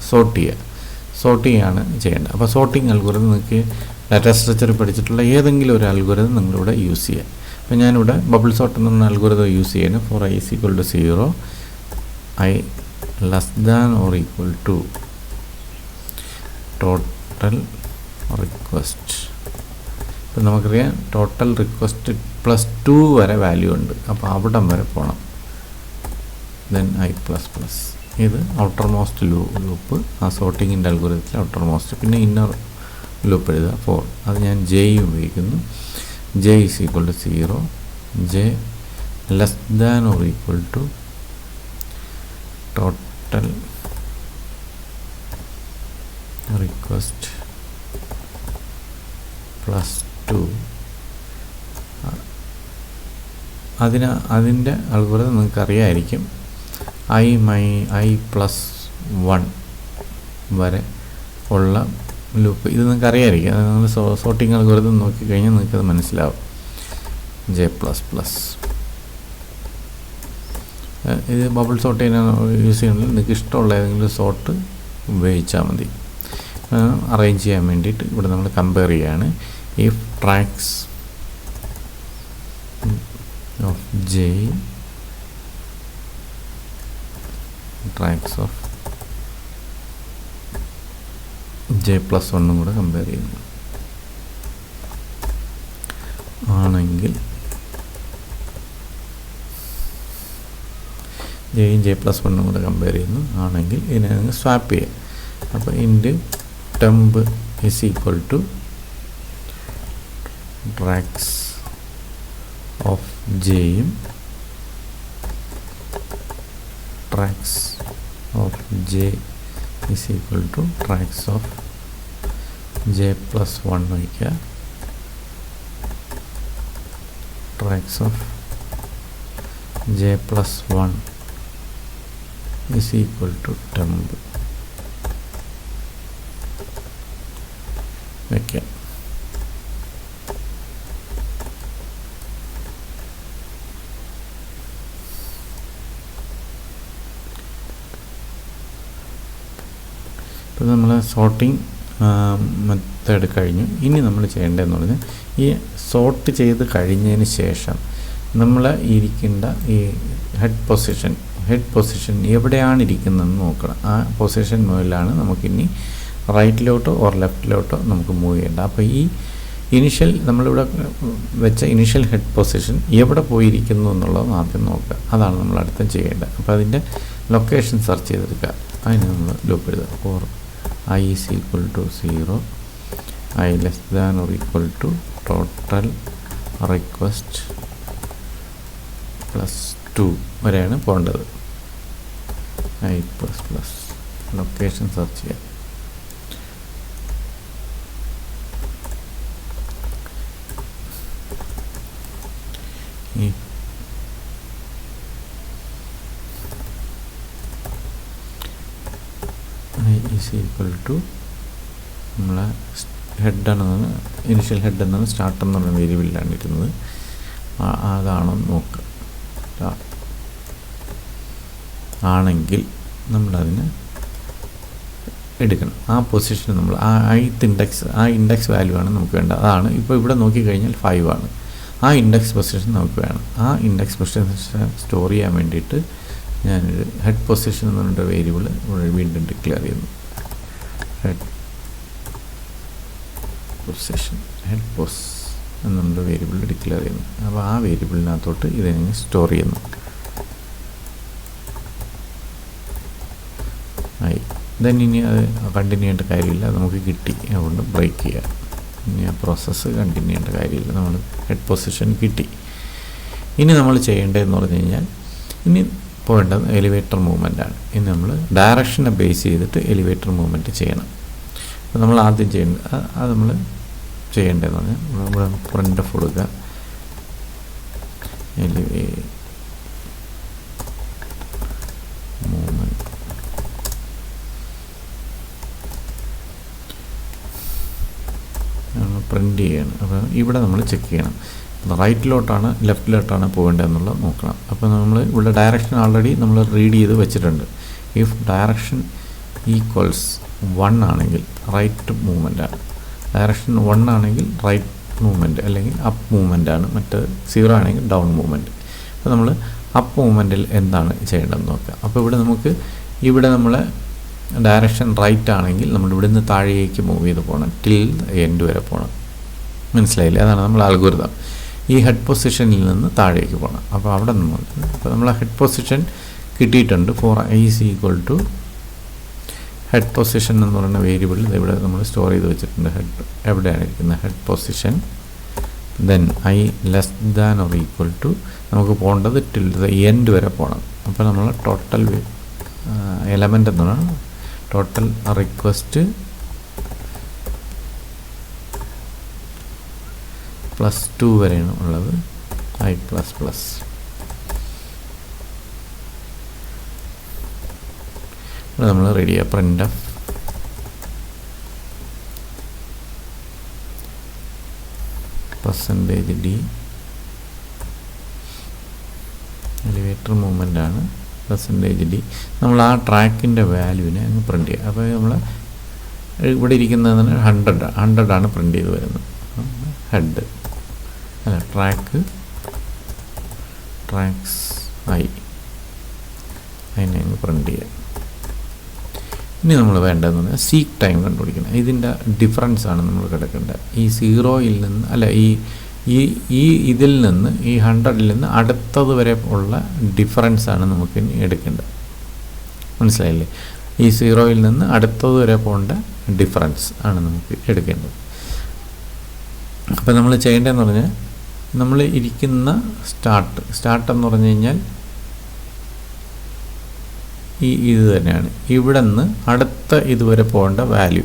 സോർട്ട് ചെയ്യുകയാണ് ചെയ്യേണ്ടത്. അപ്പോൾ സോർട്ടിങ് അൽഗോരിതം നിങ്ങൾക്ക് ഡാറ്റ സ്ട്രക്ചർ പഠിച്ചിട്ടുള്ള ഏതെങ്കിലും ഒരു അൽഗോരിതം നിങ്ങളിവിടെ യൂസ് ചെയ്യുക. അപ്പോൾ ഞാനിവിടെ ബബിൾ സോർട്ട് എന്ന് പറഞ്ഞ അൽഗോരിതം യൂസ് ചെയ്യുന്നു. for i = 0, i <= total request. ഇപ്പം നമുക്കറിയാം ടോട്ടൽ റിക്വസ്റ്റ് +2 വരെ വാല്യൂ ഉണ്ട്. അപ്പോൾ അവിടം വരെ പോകണം. Then i++. ഇത് ഔട്ടർ മോസ്റ്റ് ലൂപ്പ്, ആ സോർട്ടിങ്ങിൻ്റെ അൽഗോരിതത്തിൽ ഔട്ടർ മോസ്റ്റ്. പിന്നെ ഇന്നർ ലൂപ്പ് എഴുതുക 4. അത് ഞാൻ j ഉപയോഗിക്കുന്നു. j = 0, j <= total request +2. അതിൻ്റെ അൽഗോരിതം നിങ്ങൾക്ക് അറിയാമായിരിക്കും. i+1 വരെ ഉള്ള ലൂപ്പ് ഇത് നിങ്ങൾക്ക് അറിയാമായിരിക്കും. അത് നിങ്ങൾ സോർട്ടിങ് അൽഗോരിതം നോക്കിക്കഴിഞ്ഞാൽ നിങ്ങൾക്കത് മനസ്സിലാവും. j++. ഇത് ബബിൾ സോർട്ട് ചെയ്യാൻ യൂസ് ചെയ്യണമെങ്കിൽ നിങ്ങൾക്ക് ഇഷ്ടമുള്ള ഏതെങ്കിലും സോർട്ട് ഉപയോഗിച്ചാൽ മതി. അറേഞ്ച് ചെയ്യാൻ വേണ്ടിയിട്ട് ഇവിടെ നമ്മൾ കമ്പയർ ചെയ്യുകയാണ്. If tracks of j tracks of j+1 കൂടെ കമ്പയർ ചെയ്യുന്നു ആണെങ്കിൽ ജെയും j+1 കൂടെ കമ്പയർ ചെയ്യുന്നു ആണെങ്കിൽ ഇതിനെ നിങ്ങൾ സ്വാപ്പ് ചെയ്യുക. അപ്പോൾ ഇൻറ്റ് temp = ട്രാക്സ് ഓഫ് ജെയും tracks of j = tracks of j+1 വയ്ക്കുക. Tracks of j+1 is equal to temp വയ്ക്കാം. ഇപ്പോൾ നമ്മൾ സോർട്ടിങ് മെത്തേഡ് കഴിഞ്ഞു. ഇനി നമ്മൾ ചെയ്യേണ്ടതെന്ന് പറഞ്ഞാൽ ഈ സോർട്ട് ചെയ്ത് കഴിഞ്ഞതിന് ശേഷം നമ്മൾ ഇരിക്കേണ്ട ഈ ഹെഡ് പൊസിഷൻ എവിടെയാണ് ഇരിക്കുന്നതെന്ന് നോക്കണം. ആ പൊസിഷൻ മുതലാണ് നമുക്കിനി റൈറ്റിലോട്ടോ ഓർ ലെഫ്റ്റിലോട്ടോ നമുക്ക് മൂവ് ചെയ്യേണ്ട. അപ്പോൾ ഈ ഇനിഷ്യൽ നമ്മളിവിടെ വെച്ച ഇനിഷ്യൽ ഹെഡ് പൊസിഷൻ എവിടെ പോയിരിക്കുന്നു എന്നുള്ളത് ആദ്യം നോക്കുക. അതാണ് നമ്മൾ അടുത്തും ചെയ്യേണ്ടത്. അപ്പോൾ അതിൻ്റെ ലൊക്കേഷൻ സെർച്ച് ചെയ്തെടുക്കുക. അതിന് നമ്മൾ ലൂപ്പ് എഴുതുക. For I is equal to 0, I less than or equal to total request plus 2 വരെയാണ് പോകേണ്ടത്. I plus plus location search ചെയ്യാം. is equal to നമ്മളെ ഹെഡാണെന്നാണ് ഇനിഷ്യൽ ഹെഡ് എന്നാണ് സ്റ്റാർട്ട് എന്ന് പറയുന്ന വേരിയബിളിലാണ് ഇരുന്നത്. അതാണെന്ന് നോക്കുക. ആണെങ്കിൽ നമ്മളതിന് എടുക്കണം. ആ പൊസിഷൻ നമ്മൾ ആ ഇൻഡെക്സ് വാല്യൂ ആണ് നമുക്ക് വേണ്ടത്. അതാണ് ഇപ്പോൾ ഇവിടെ നോക്കിക്കഴിഞ്ഞാൽ 5 ആണ്. ആ ഇൻഡെക്സ് പൊസിഷൻ നമുക്ക് വേണം. ആ ഇൻഡെക്സ് പൊസിഷൻ സ്റ്റോർ ചെയ്യാൻ വേണ്ടിയിട്ട് ഞാനൊരു ഹെഡ് പൊസിഷൻ എന്ന് പറഞ്ഞ വേരിയബിൾ ഇവിടെ വീണ്ടും ഡിക്ലെയർ ചെയ്യുന്നു. ഹെഡ് പൊസ് എന്നുള്ള വേരിയബിൾ ഡിക്ലെയർ ചെയ്യുന്നു. അപ്പോൾ ആ വേരിയബിളിനകത്തോട്ട് ഇതിനെ സ്റ്റോർ ചെയ്യുന്നു. ആയി. ദെൻ ഇനി അത് കണ്ടിന്യൂ ചെയ്യേണ്ട കാര്യമില്ല, നമുക്ക് കിട്ടി. അതുകൊണ്ട് ബ്രേക്ക് ചെയ്യാം. ഇനി ആ പ്രോസസ്സ് കണ്ടിന്യൂ ചെയ്യേണ്ട കാര്യമില്ല, നമ്മൾ ഹെഡ് പൊസിഷൻ കിട്ടി. ഇനി നമ്മൾ ചെയ്യേണ്ടതെന്ന് പറഞ്ഞു കഴിഞ്ഞാൽ ഇനി പോകേണ്ടത് എലിവേറ്റർ മൂവ്മെൻറ്റാണ്. ഇനി നമ്മൾ ഡയറക്ഷനെ ബേസ് ചെയ്തിട്ട് എലിവേറ്റർ മൂവ്മെൻറ്റ് ചെയ്യണം. അപ്പോൾ നമ്മൾ ആദ്യം ചെയ്യേണ്ടത് അത് നമ്മൾ ചെയ്യേണ്ടതെന്ന് പറഞ്ഞാൽ നമ്മൾ പ്രിൻ്റ് ഓഫ് കൊടുക്കുക. മൂവ്മെൻറ്റ് പ്രിൻ്റ് ചെയ്യണം. അപ്പോൾ ഇവിടെ നമ്മൾ ചെക്ക് ചെയ്യണം റൈറ്റിലോട്ടാണ് ലെഫ്റ്റിലോട്ടാണ് പോകേണ്ടതെന്നുള്ളത് നോക്കണം. അപ്പോൾ നമ്മൾ ഇവിടെ ഡയറക്ഷൻ ആൾറെഡി നമ്മൾ റീഡ് ചെയ്ത് വെച്ചിട്ടുണ്ട്. ഇഫ് ഡയറക്ഷൻ ഈക്വൽസ് 1 ആണെങ്കിൽ റൈറ്റ് മൂവ്മെൻറ്റാണ്, ഡയറക്ഷൻ 1 ആണെങ്കിൽ റൈറ്റ് മൂവ്മെൻറ്റ് അല്ലെങ്കിൽ അപ്പ് മൂവ്മെൻറ്റാണ്, മറ്റ് 0 ആണെങ്കിൽ ഡൗൺ മൂവ്മെൻറ്റ്. അപ്പോൾ നമ്മൾ അപ്പ് മൂവ്മെൻറ്റിൽ എന്താണ് ചെയ്യേണ്ടതെന്ന് നോക്കുക. അപ്പോൾ ഇവിടെ നമ്മൾ ഡയറക്ഷൻ റൈറ്റ് ആണെങ്കിൽ നമ്മൾ ഇവിടുന്ന് താഴേക്ക് മൂവ് ചെയ്ത് പോകണം, ടിൽ എൻഡ് വരെ പോകണം. മനസ്സിലായില്ലേ? അതാണ് നമ്മൾ അൽഗോരിതം. ഈ ഹെഡ് പൊസിഷനിൽ നിന്ന് താഴേക്ക് പോകണം. അപ്പോൾ അവിടെ നിന്ന് അപ്പോൾ നമ്മൾ ഹെഡ് പൊസിഷൻ കിട്ടിയിട്ടുണ്ട്. For I is equal to head position എന്ന് പറയുന്ന വേരിയബിൾ ഇവിടെ നമ്മൾ സ്റ്റോർ ചെയ്ത് വെച്ചിട്ടുണ്ട്. ഹെഡ് എവിടെയാണ് ഇരിക്കുന്നത്? Head position. Then I less than or equal to നമുക്ക് പോകേണ്ടത് ടിൽ ദ എൻഡ് വരെ പോകണം. അപ്പോൾ നമ്മൾ ടോട്ടൽ എലമെൻ്റ് എന്ന് പറയുന്നത് ടോട്ടൽ റിക്വസ്റ്റ് +2 വരെയാണ് ഉള്ളത്. I പ്ലസ് പ്ലസ് ഇവിടെ നമ്മൾ റെഡി ചെയ്യാം. Print of %d elevator movement ആണ്. %d നമ്മൾ ആ ട്രാക്കിൻ്റെ വാല്യൂവിനെ അങ്ങ് പ്രിൻ്റ് ചെയ്യുക. അപ്പോൾ നമ്മൾ ഇവിടെ ഇരിക്കുന്നതിന് 100 ആണ് പ്രിൻ്റ് ചെയ്ത് വരുന്നത്. ഹെഡ് അല്ല ട്രാക്സ് ആയി അതിനെ അങ്ങ് പ്രിൻ്റ് ചെയ്യുക. ഇനി നമ്മൾ വേണ്ടതെന്ന് പറഞ്ഞാൽ സീക്ക് ടൈം കണ്ടുപിടിക്കണം. ഇതിൻ്റെ ഡിഫറൻസാണ് നമ്മൾ കിടക്കേണ്ടത്. ഈ 0-യിൽ നിന്ന് അല്ല ഈ ഇതിൽ നിന്ന് ഈ 100-ൽ നിന്ന് അടുത്തത് വരെ ഉള്ള ഡിഫറൻസാണ് നമുക്ക് ഇനി എടുക്കേണ്ടത്. മനസ്സിലായില്ലേ? ഈ 0-യിൽ നിന്ന് അടുത്തത് വരെ പോകേണ്ട ഡിഫറൻസ് ആണ് നമുക്ക് എടുക്കേണ്ടത്. അപ്പോൾ നമ്മൾ ചെയ്യേണ്ടതെന്ന് പറഞ്ഞാൽ നമ്മൾ ഇരിക്കുന്ന സ്റ്റാർട്ട് എന്ന് പറഞ്ഞു കഴിഞ്ഞാൽ ഇത് തന്നെയാണ്. ഇവിടെ നിന്ന് അടുത്ത ഇതുവരെ പോകേണ്ട വാല്യൂ.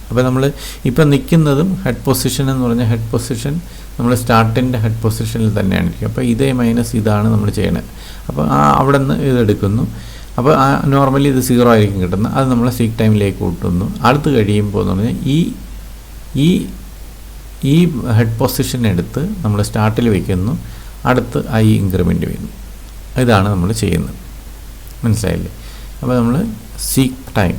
അപ്പോൾ നമ്മൾ ഇപ്പം നിൽക്കുന്നതും ഹെഡ് പൊസിഷൻ എന്ന് പറഞ്ഞാൽ ഹെഡ് പൊസിഷൻ നമ്മൾ സ്റ്റാർട്ടിൻ്റെ ഹെഡ് പൊസിഷനിൽ തന്നെയാണ് ഇരിക്കുക. അപ്പോൾ ഇതേ മൈനസ് ഇതാണ് നമ്മൾ ചെയ്യണത്. അപ്പോൾ അവിടെ നിന്ന് ഇതെടുക്കുന്നു. അപ്പോൾ നോർമലി ഇത് 0 ആയിരിക്കും കിട്ടുന്നത്. അത് നമ്മൾ സീക്ക് ടൈമിലേക്ക് കൂട്ടുന്നു. അടുത്ത് കഴിയുമ്പോൾ എന്ന് പറഞ്ഞാൽ ഈ ഹെഡ് പൊസിഷൻ എടുത്ത് നമ്മൾ സ്റ്റാർട്ടിൽ വയ്ക്കുന്നു. അടുത്ത് I ഇൻക്രിമെൻ്റ് ചെയ്യുന്നു. ഇതാണ് നമ്മൾ ചെയ്യുന്നത്. മനസ്സിലായില്ലേ? അപ്പോൾ നമ്മൾ seek time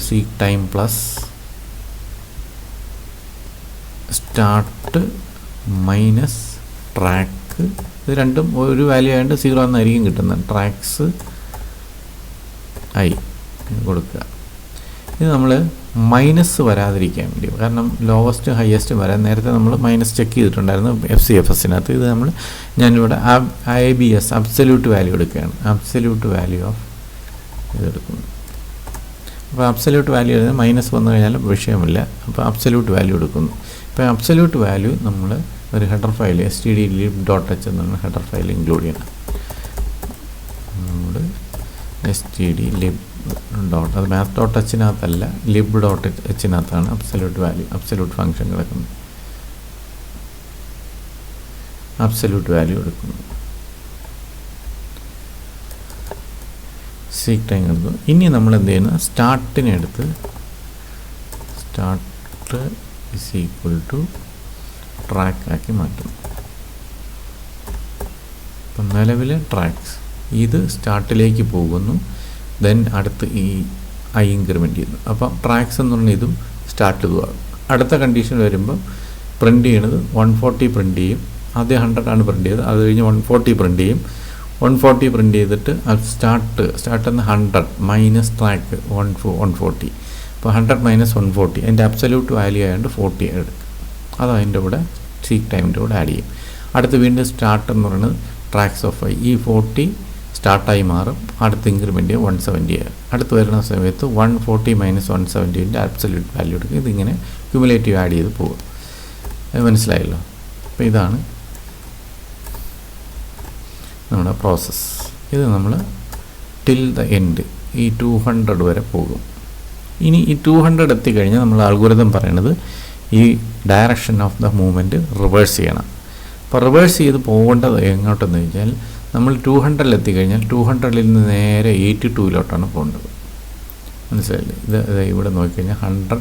seek time plus start minus track. ഇത് രണ്ടും ഒരു വാല്യൂ ആയതുകൊണ്ട് 0 എന്നായിരിക്കും കിട്ടുന്നത്. ട്രാക്സ് I കൊടുക്കുക. ഇത് നമ്മൾ മൈനസ് വരാതിരിക്കാൻ വേണ്ടി, കാരണം ലോവസ്റ്റ് ഹയസ്റ്റ് വരാൻ നേരത്തെ നമ്മൾ മൈനസ് ചെക്ക് ചെയ്തിട്ടുണ്ടായിരുന്നു FCFSനകത്ത്. ഇത് ഞാനിവിടെ ABS അബ്സല്യൂട്ട് വാല്യൂ എടുക്കുകയാണ്. അബ്സല്യൂട്ട് വാല്യൂ ഓഫ് ഇതെടുക്കുന്നു. അപ്പോൾ അബ്സല്യൂട്ട് വാല്യൂ എഴുതുന്നത് മൈനസ് വന്നു കഴിഞ്ഞാൽ വിഷയമില്ല. അപ്പോൾ അബ്സല്യൂട്ട് വാല്യൂ എടുക്കുന്നു. ഇപ്പോൾ അബ്സല്യൂട്ട് വാല്യൂ നമ്മൾ ഒരു ഹെഡർ ഫയൽ std_lib.h എന്നുള്ള ഹെഡർ ഫയൽ ഇൻക്ലൂഡ് ചെയ്യണം. നമ്മൾ std_lib. അത് math.hനകത്തല്ല, lib.hനകത്താണ് അബ്സല്യൂട്ട് വാല്യൂ, അബ്സല്യൂട്ട് ഫംഗ്ഷൻ കിടക്കുന്നത്. അബ്സല്യൂട്ട് വാല്യൂ എടുക്കുന്നു. സീക്ക് ടൈം എടുത്തു. ഇനി നമ്മൾ എന്ത് ചെയ്യുന്നു? സ്റ്റാർട്ടിനെ എടുത്ത് start is equal to track ആക്കി മാറ്റുന്നു. ഇപ്പം നിലവിൽ ട്രാക്സ് ഇത് സ്റ്റാർട്ടിലേക്ക് പോകുന്നു. ദെൻ അടുത്ത് ഈ I ഇൻക്രിമെൻ്റ് ചെയ്യുന്നു. അപ്പം ട്രാക്സ് എന്ന് പറഞ്ഞാൽ ഇതും സ്റ്റാർട്ട് ഇതുമാണ്. അടുത്ത കണ്ടീഷൻ വരുമ്പോൾ പ്രിൻ്റ് ചെയ്യണത് 140 പ്രിൻ്റ് ചെയ്യും. ആദ്യം 100 ആണ് പ്രിൻ്റ് ചെയ്തത്. അത് കഴിഞ്ഞ് 140 പ്രിൻ്റ് ചെയ്യും. 140 പ്രിൻ്റ് ചെയ്തിട്ട് സ്റ്റാർട്ട് എന്ന 100 മൈനസ് ട്രാക്ക് 140. അപ്പോൾ 100 മൈനസ് 140 അതിൻ്റെ അബ്സല്യൂട്ട് വാല്യൂ ആയതുകൊണ്ട് 40 എടുക്കും. അത് അതിൻ്റെ കൂടെ സീക്ക് ടൈമിൻ്റെ കൂടെ ആഡ് ചെയ്യും. അടുത്ത് വീണ്ടും സ്റ്റാർട്ട് എന്ന് പറയുന്നത് ട്രാക്സ് ഓഫ് I. ഈ 40 സ്റ്റാർട്ടായി മാറും. അടുത്ത് ഇൻക്രിമെൻ്റ് 170 ആകും. അടുത്ത് വരുന്ന സമയത്ത് 140 മൈനസ് 170ൻ്റെ അബ്സല്യൂട്ട് വാല്യൂ എടുക്കും. ഇതിങ്ങനെ ക്യുമുലേറ്റീവ് ആഡ് ചെയ്ത് പോകും. അത് മനസ്സിലായല്ലോ? അപ്പോൾ ഇതാണ് നമ്മുടെ പ്രോസസ്സ്. ഇത് നമ്മൾ ടിൽ ദ എൻഡ് ഈ 200 വരെ പോകും. ഇനി ഈ 200 എത്തിക്കഴിഞ്ഞാൽ നമ്മൾ അൽഗോരിതം പറയണത് ഈ direction of the movement reverse ചെയ്യണം. അപ്പോൾ റിവേഴ്സ് ചെയ്ത് പോകേണ്ടത് എങ്ങോട്ടെന്ന് വെച്ചാൽ നമ്മൾ 200 എത്തിക്കഴിഞ്ഞാൽ 200 നിന്ന് നേരെ 82 പോകേണ്ടത്. മനസ്സിലായില്ലേ? ഇത് ഇവിടെ നോക്കിക്കഴിഞ്ഞാൽ 100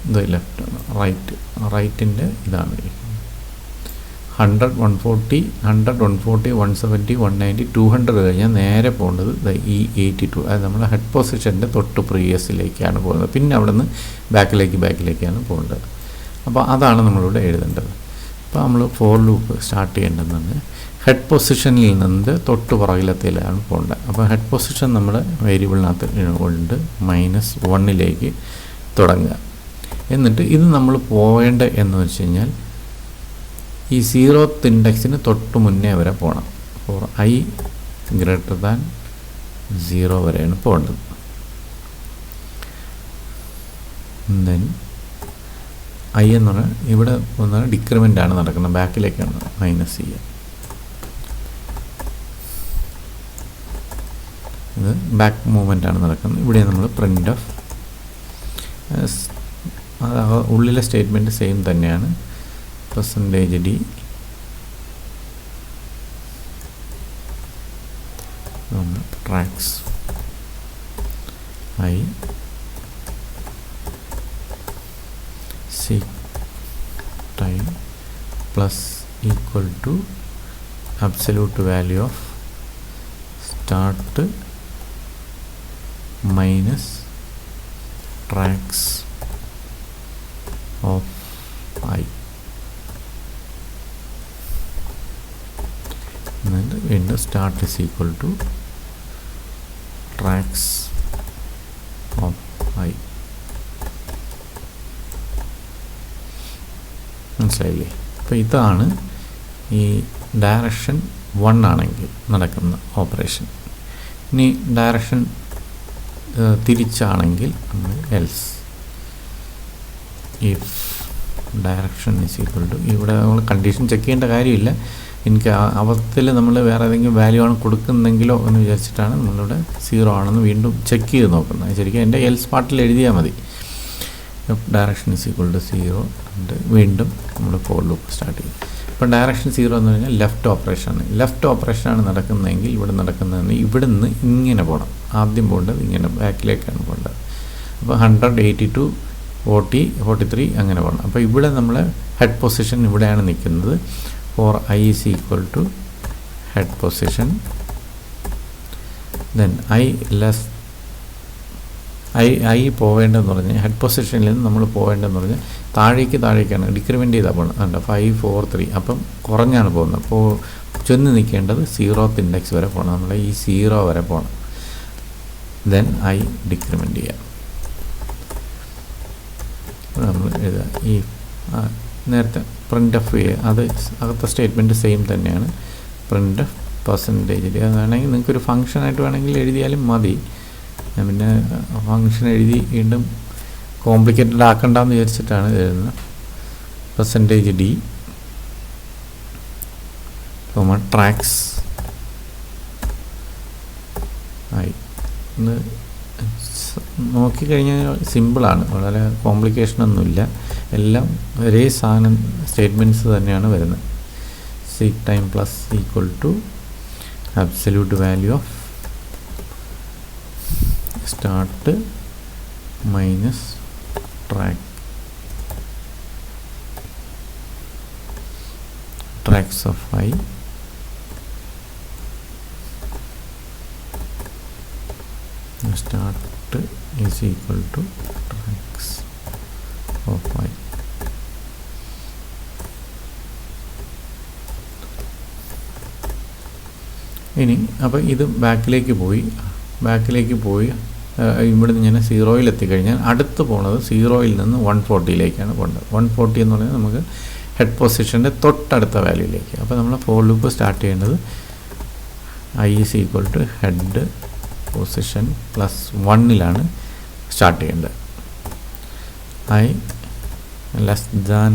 ഇത് ലെഫ്റ്റ് റൈറ്റിൻ്റെ ഇതാണ് 100 140 170 190 200 കഴിഞ്ഞാൽ നേരെ പോകേണ്ടത് ഈ 82. അത് നമ്മൾ ഹെഡ് പൊസിഷൻ്റെ തൊട്ട് പ്രീവിയസിലേക്കാണ് പോകുന്നത്. പിന്നെ അവിടെ നിന്ന് ബാക്കിലേക്കാണ് പോകേണ്ടത്. അപ്പോൾ അതാണ് നമ്മളിവിടെ എഴുതേണ്ടത്. അപ്പോൾ നമ്മൾ ഫോർ ലൂപ്പ് സ്റ്റാർട്ട് ചെയ്യേണ്ടതെന്ന് ഹെഡ് പൊസിഷനിൽ നിന്ന് തൊട്ട് പുറകിലത്തേലാണ് പോകേണ്ടത്. അപ്പോൾ ഹെഡ് പൊസിഷൻ നമ്മുടെ വേരിയബിളിനകത്ത് ഉണ്ട് -1 തുടങ്ങുക. എന്നിട്ട് ഇത് നമ്മൾ പോകേണ്ട എന്ന് വെച്ച് കഴിഞ്ഞാൽ ഈ 0th ഇൻഡെക്സിന് തൊട്ട് മുന്നേ വരെ പോകണം. ഫോർ I > 0 വരെയാണ് പോകേണ്ടത്. ദെൻ I എന്ന് പറഞ്ഞാൽ ഇവിടെ വന്നാൽ ഡിക്രിമെൻ്റ് ആണ് നടക്കുന്നത്, ബാക്കിലേക്കാണ് മൈനസ് ചെയ്യുക. ഇത് ബാക്ക് മൂവ്മെൻ്റ് ആണ് നടക്കുന്നത്. ഇവിടെ നമ്മൾ പ്രിൻ്റ് ഓഫ് ഉള്ളിലെ സ്റ്റേറ്റ്മെൻറ്റ് സെയിം തന്നെയാണ്. %d tracks I seek time plus equal to absolute value of start minus tracks of I. And when the start is equal to tracks of I. മനസ്സിലായില്ലേ? അപ്പോൾ ഇതാണ് ഈ ഡയറക്ഷൻ 1 ആണെങ്കിൽ നടക്കുന്ന operation. ഇനി direction തിരിച്ചാണെങ്കിൽ നമ്മൾ else if direction is equal to, ഇവിടെ നമ്മൾ കണ്ടീഷൻ ചെക്ക് ചെയ്യേണ്ട കാര്യമില്ല. എനിക്ക് അവത്തിൽ നമ്മൾ വേറെ ഏതെങ്കിലും വാല്യൂ ആണ് കൊടുക്കുന്നെങ്കിലോ എന്ന് വിചാരിച്ചിട്ടാണ് നമ്മളിവിടെ 0 ആണെന്ന് വീണ്ടും ചെക്ക് ചെയ്ത് നോക്കുന്നത്. ശരിക്കും എൻ്റെ എൽസ് പാർട്ടിൽ എഴുതിയാൽ മതി. ഡയറക്ഷൻ ഇസ് ഈക്വൽ ടു 0 വീണ്ടും നമ്മൾ ഫോർ ലൂപ്പ് സ്റ്റാർട്ട് ചെയ്യും. ഇപ്പോൾ ഡയറക്ഷൻ 0 എന്ന് പറഞ്ഞാൽ ലെഫ്റ്റ് ഓപ്പറേഷനാണ് നടക്കുന്നതെങ്കിൽ ഇവിടെ നടക്കുന്നതെന്ന് ഇവിടെ നിന്ന് ഇങ്ങനെ പോകണം. ആദ്യം പോകേണ്ടത് ഇങ്ങനെ ബാക്കിലേക്കാണ് പോകേണ്ടത്. അപ്പോൾ 100, 82, 40, 43 അങ്ങനെ പോകണം. അപ്പോൾ ഇവിടെ നമ്മൾ ഹെഡ് പൊസിഷൻ ഇവിടെയാണ് നിൽക്കുന്നത്. For I is equal to head position, then I പോവേണ്ടതെന്ന് പറഞ്ഞാൽ ഹെഡ് പൊസിഷനിൽ നിന്ന് നമ്മൾ പോവേണ്ടതെന്ന് പറഞ്ഞാൽ താഴേക്കാണ് ഡിക്രിമെൻ്റ് ചെയ്താൽ പോകണം. 5, 4, 3 അപ്പം കുറഞ്ഞാണ് പോകുന്നത്. അപ്പോൾ ചെന്ന് നിൽക്കേണ്ടത് 0th ഇൻഡെക്സ് വരെ പോകണം. നമ്മൾ ഈ 0 വരെ പോകണം. ദെൻ I ഡിക്രിമെൻ്റ് ചെയ്യാം. നമ്മൾ എഴുതുക ഈ നേരത്തെ പ്രിൻ്റ് എഫ് അത് അകത്തെ സ്റ്റേറ്റ്മെൻറ്റ് സെയിം തന്നെയാണ്. പ്രിൻ്റ് എഫ് പെർസെൻറ്റേജ് അതാണെങ്കിൽ നിങ്ങൾക്കൊരു ഫംഗ്ഷനായിട്ട് വേണമെങ്കിൽ എഴുതിയാലും മതി. ഞാൻ പിന്നെ ഫംഗ്ഷൻ എഴുതി വീണ്ടും കോംപ്ലിക്കേറ്റഡ് ആക്കണ്ടെന്ന് വിചാരിച്ചിട്ടാണ് എഴുതുന്നത്. പെർസെൻറ്റേജ് D ട്രാക്സ് ആയി ഒന്ന് നോക്കിക്കഴിഞ്ഞാൽ സിമ്പിളാണ്, വളരെ കോംപ്ലിക്കേഷനൊന്നുമില്ല. എല്ലാം ഒരേ സാധനം സ്റ്റേറ്റ്മെൻറ്റ്സ് തന്നെയാണ് വരുന്നത്. Seek time plus equal to absolute value of start minus tracks of I start is equal to tracks of I. ഇനി അപ്പോൾ ഇത് ബാക്കിലേക്ക് പോയി ഇവിടെ നിന്ന് ഞാൻ 0യിൽ എത്തിക്കഴിഞ്ഞാൽ അടുത്ത് പോണത് 0യിൽ നിന്ന് 140യിലേക്കാണ് പോകേണ്ടത്. 140 എന്ന് പറഞ്ഞാൽ നമുക്ക് ഹെഡ് പൊസിഷൻ്റെ തൊട്ടടുത്ത വാല്യൂയിലേക്ക്. അപ്പോൾ നമ്മൾ ഫോർ ലൂപ്പ് സ്റ്റാർട്ട് ചെയ്യേണ്ടത് I is equal to head position plus 1ലാണ് സ്റ്റാർട്ട് ചെയ്യേണ്ടത്. I less than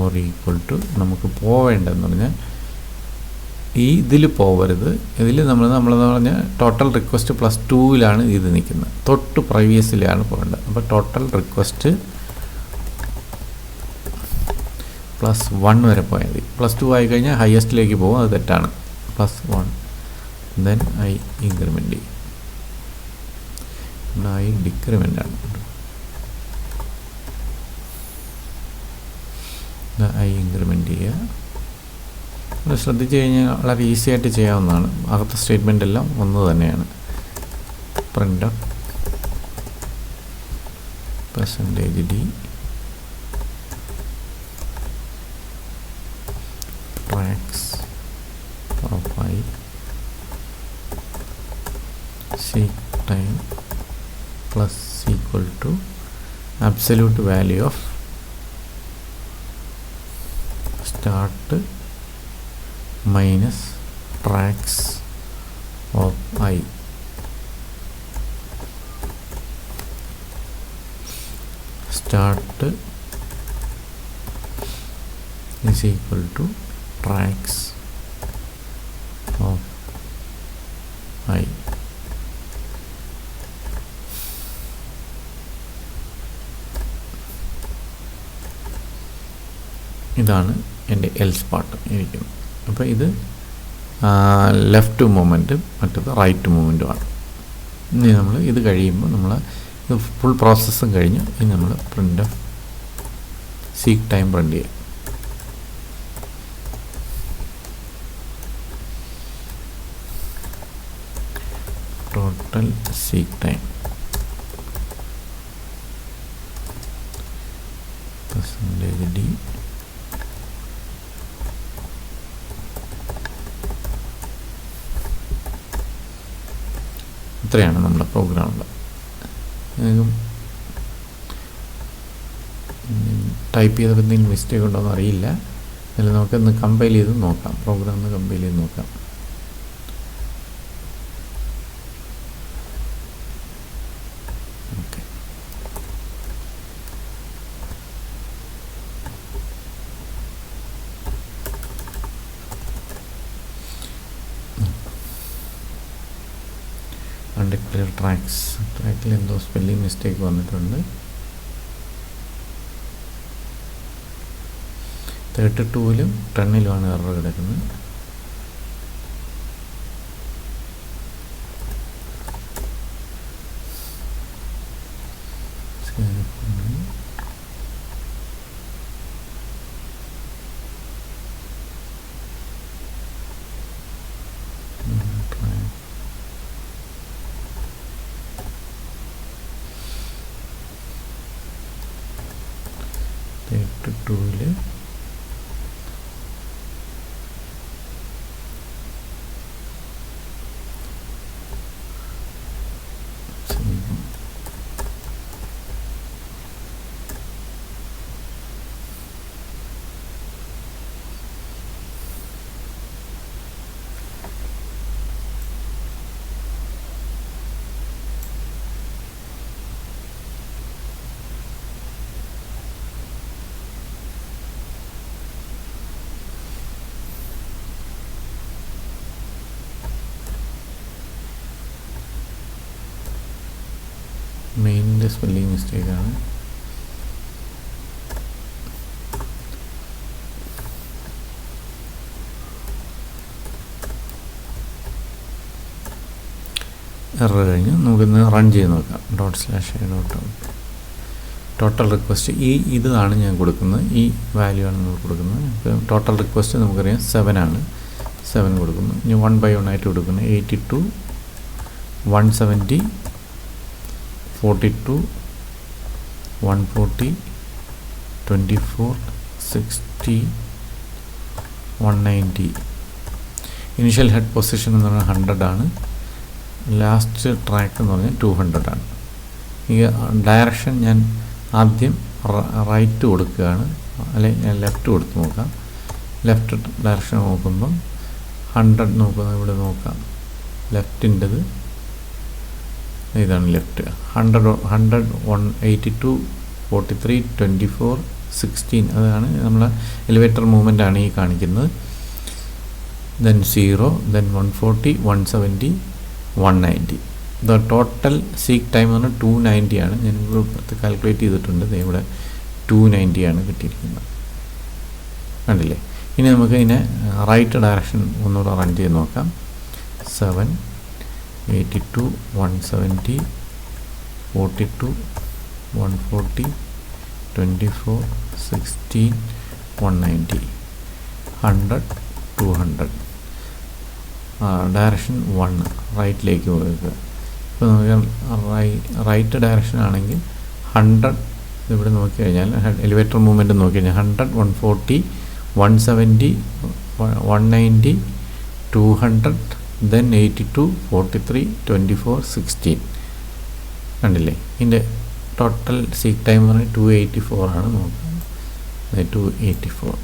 or equal to നമുക്ക് പോവേണ്ടതെന്ന് പറഞ്ഞാൽ ഇതിൽ പോകരുത്. ഇതിൽ നമ്മളെന്ന് പറഞ്ഞാൽ ടോട്ടൽ റിക്വസ്റ്റ് പ്ലസ് 2ലാണ് ഇത് നിൽക്കുന്നത്. തൊട്ട് പ്രീവിയസിലാണ് പോകേണ്ടത്. അപ്പോൾ ടോട്ടൽ റിക്വസ്റ്റ് പ്ലസ് 1 വരെ പോയാൽ മതി. പ്ലസ് 2 ആയി കഴിഞ്ഞാൽ ഹയസ്റ്റിലേക്ക് പോകും, അത് തെറ്റാണ്. പ്ലസ് 1 ദെൻ I ഇൻക്രിമെൻ്റ് ചെയ്യും. I ഡിക്രിമെൻ്റ് ആണ്. I ഇൻക്രിമെൻ്റ് ചെയ്യുക. ശ്രദ്ധിച്ചു കഴിഞ്ഞാൽ വളരെ ഈസി ആയിട്ട് ചെയ്യാവുന്നതാണ്. അകത്തെ സ്റ്റേറ്റ്മെൻ്റ് എല്ലാം ഒന്ന് തന്നെയാണ്. Print of percentage D tracks of I seek time plus equal to absolute value of start minus tracks of I. Start is equal to tracks of I. ഇതാണ് എൻ്റെ എൽസ് പാർട്ട് ഇരിക്കുന്നത്. അപ്പോൾ ഇത് ലെഫ്റ്റ് മൂവ്മെൻറ്റും മറ്റത് right മൂവ്മെൻറ്റുമാണ്. ഇനി നമ്മൾ ഇത് കഴിയുമ്പോൾ നമ്മൾ ഇത് ഫുൾ പ്രോസസ്സും കഴിഞ്ഞ് ഇനി നമ്മൾ print of seek time print ചെയ്യാം. Total seek time percentage D ഇത്രയാണ് നമ്മുടെ പ്രോഗ്രാമുള്ളത്. ടൈപ്പ് ചെയ്തപ്പോൾ എന്തെങ്കിലും മിസ്റ്റേക്ക് ഉണ്ടോ എന്ന് അറിയില്ല. അതിൽ നമുക്കൊന്ന് കമ്പൈൽ ചെയ്ത് നോക്കാം. പ്രോഗ്രാം ഒന്ന് കമ്പൈൽ ചെയ്ത് നോക്കാം. ഓക്കെ, അൺഡിക്ലെയർ ട്രാക്കിൽ എന്തോ സ്പെല്ലിംഗ് മിസ്റ്റേക്ക് വന്നിട്ടുണ്ട്. 32-ലും 10-ലുമാണ് എറർ കിടക്കുന്നത്. ടൂല് മെയിനിൻ്റെ സ്പെല്ലിംഗ് മിസ്റ്റേക്കാണ്. എറർ കഴിഞ്ഞ് നമുക്കിന്ന് റൺ ചെയ്ത് നോക്കാം. ടോട്ടൽ റിക്വസ്റ്റ് ഇതാണ് ഞാൻ കൊടുക്കുന്നത്, ഈ വാല്യൂ ആണ് നമ്മൾ കൊടുക്കുന്നത്. ഇപ്പോൾ ടോട്ടൽ റിക്വസ്റ്റ് നമുക്കറിയാം 7 ആണ്. 7 കൊടുക്കുന്നു. ഇനി 1 by 1 ആയിട്ട് കൊടുക്കുന്നത് 82, 170, 42, 140, 24, 60, 190. ഇനിഷ്യൽ ഹെഡ് പൊസിഷൻ എന്ന് പറഞ്ഞാൽ 100 ആണ്. ലാസ്റ്റ് ട്രാക്ക് എന്ന് പറഞ്ഞാൽ 200 ആണ്. ഈ ഡയറക്ഷൻ ഞാൻ ആദ്യം റൈറ്റ് കൊടുക്കുകയാണ്, അല്ലെങ്കിൽ ഞാൻ ലെഫ്റ്റ് കൊടുത്ത് നോക്കാം. ലെഫ്റ്റ് ഡയറക്ഷൻ നോക്കുമ്പം 100 നോക്കുന്നത് ഇവിടെ നോക്കാം. ലെഫ്റ്റിൻ്റെത് ഇതാണ് ലെഫ്റ്റ്. 100, 182, 43, 24, 16 അതാണ് നമ്മളെ എലിവേറ്റർ മൂവ്മെൻ്റ് ആണ് ഈ കാണിക്കുന്നത്. Then 0, then 140, 170, 190. The total seek time എന്ന് പറഞ്ഞാൽ 290 ആണ്. ഞാൻ പുറത്ത് കാൽക്കുലേറ്റ് ചെയ്തിട്ടുണ്ട്. ഇവിടെ 290 ആണ് കിട്ടിയിരിക്കുന്നത്. കണ്ടില്ലേ? ഇനി നമുക്ക് ഇതിനെ റൈറ്റ് ഡയറക്ഷൻ ഒന്നുകൂടെ റൺ ചെയ്ത് നോക്കാം. 7, 82, 170, 42, 140, 24, 16, 190, 100, 200. ഡയറക്ഷൻ 1 റൈറ്റിലേക്ക് പോവുക. ഇപ്പോൾ നമുക്ക് റൈറ്റ് ഡയറക്ഷൻ ആണെങ്കിൽ 100 ഇവിടെ നോക്കിക്കഴിഞ്ഞാൽ എലിവേറ്റർ മൂവ്മെൻറ്റ് നോക്കിക്കഴിഞ്ഞാൽ 100, 140, 170, 190, 200, then 82, 43, 24, 16. കണ്ടില്ലേ? ഇതിൻ്റെ ടോട്ടൽ സീക്ക് ടൈം എന്ന് പറഞ്ഞാൽ 284 ആണ്. നോക്കാം, 284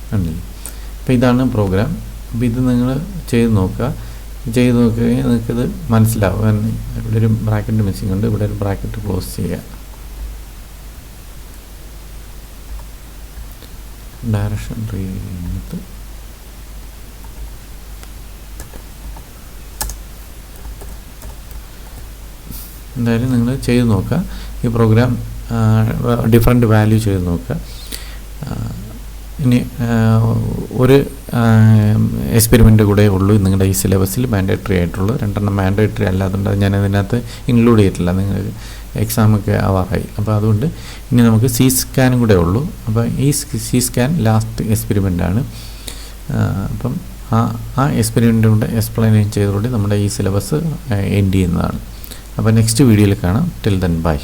കണ്ടില്ലേ? അപ്പോൾ ഇതാണ് പ്രോഗ്രാം. അപ്പോൾ ഇത് നിങ്ങൾ ചെയ്ത് നോക്കുക. ചെയ്ത് നോക്കുകയാണെങ്കിൽ നിങ്ങൾക്കിത് മനസ്സിലാവും. ഇവിടെ ഒരു ബ്രാക്കറ്റ് മിസ്സിംഗ് ഉണ്ട്. ഇവിടെ ഒരു ബ്രാക്കറ്റ് ക്ലോസ് ചെയ്യുക. ഡയറക്ഷൻ റീത്ത് എന്തായാലും നിങ്ങൾ ചെയ്ത് നോക്കുക. ഈ പ്രോഗ്രാം ഡിഫറെൻറ്റ് വാല്യൂ ചെയ്ത് നോക്കുക. ഇനി ഒരു എക്സ്പെരിമെൻ്റ് കൂടെ ഉള്ളൂ നിങ്ങളുടെ ഈ സിലബസിൽ മാൻഡേറ്ററി ആയിട്ടുള്ളൂ. 2 മാൻഡേറ്ററി അല്ലാതുകൊണ്ട് ഞാൻ അതിനകത്ത് ഇൻക്ലൂഡ് ചെയ്തിട്ടില്ല. നിങ്ങൾക്ക് എക്സാമൊക്കെ ആവാറായി. അപ്പോൾ അതുകൊണ്ട് ഇനി നമുക്ക് സി സ്കാനും കൂടെ ഉള്ളൂ. അപ്പോൾ ഈ സി സ്കാൻ ലാസ്റ്റ് എക്സ്പെരിമെൻ്റാണ്. അപ്പം ആ എക്സ്പെരിമെൻ്റ് കൊണ്ട് എക്സ്പ്ലെയിൻ ചെയ്തതോടെ നമ്മുടെ ഈ സിലബസ് എൻഡ് ചെയ്യുന്നതാണ്. അപ്പോൾ നെക്സ്റ്റ് വീഡിയോയിൽ കാണാം. Till then bye.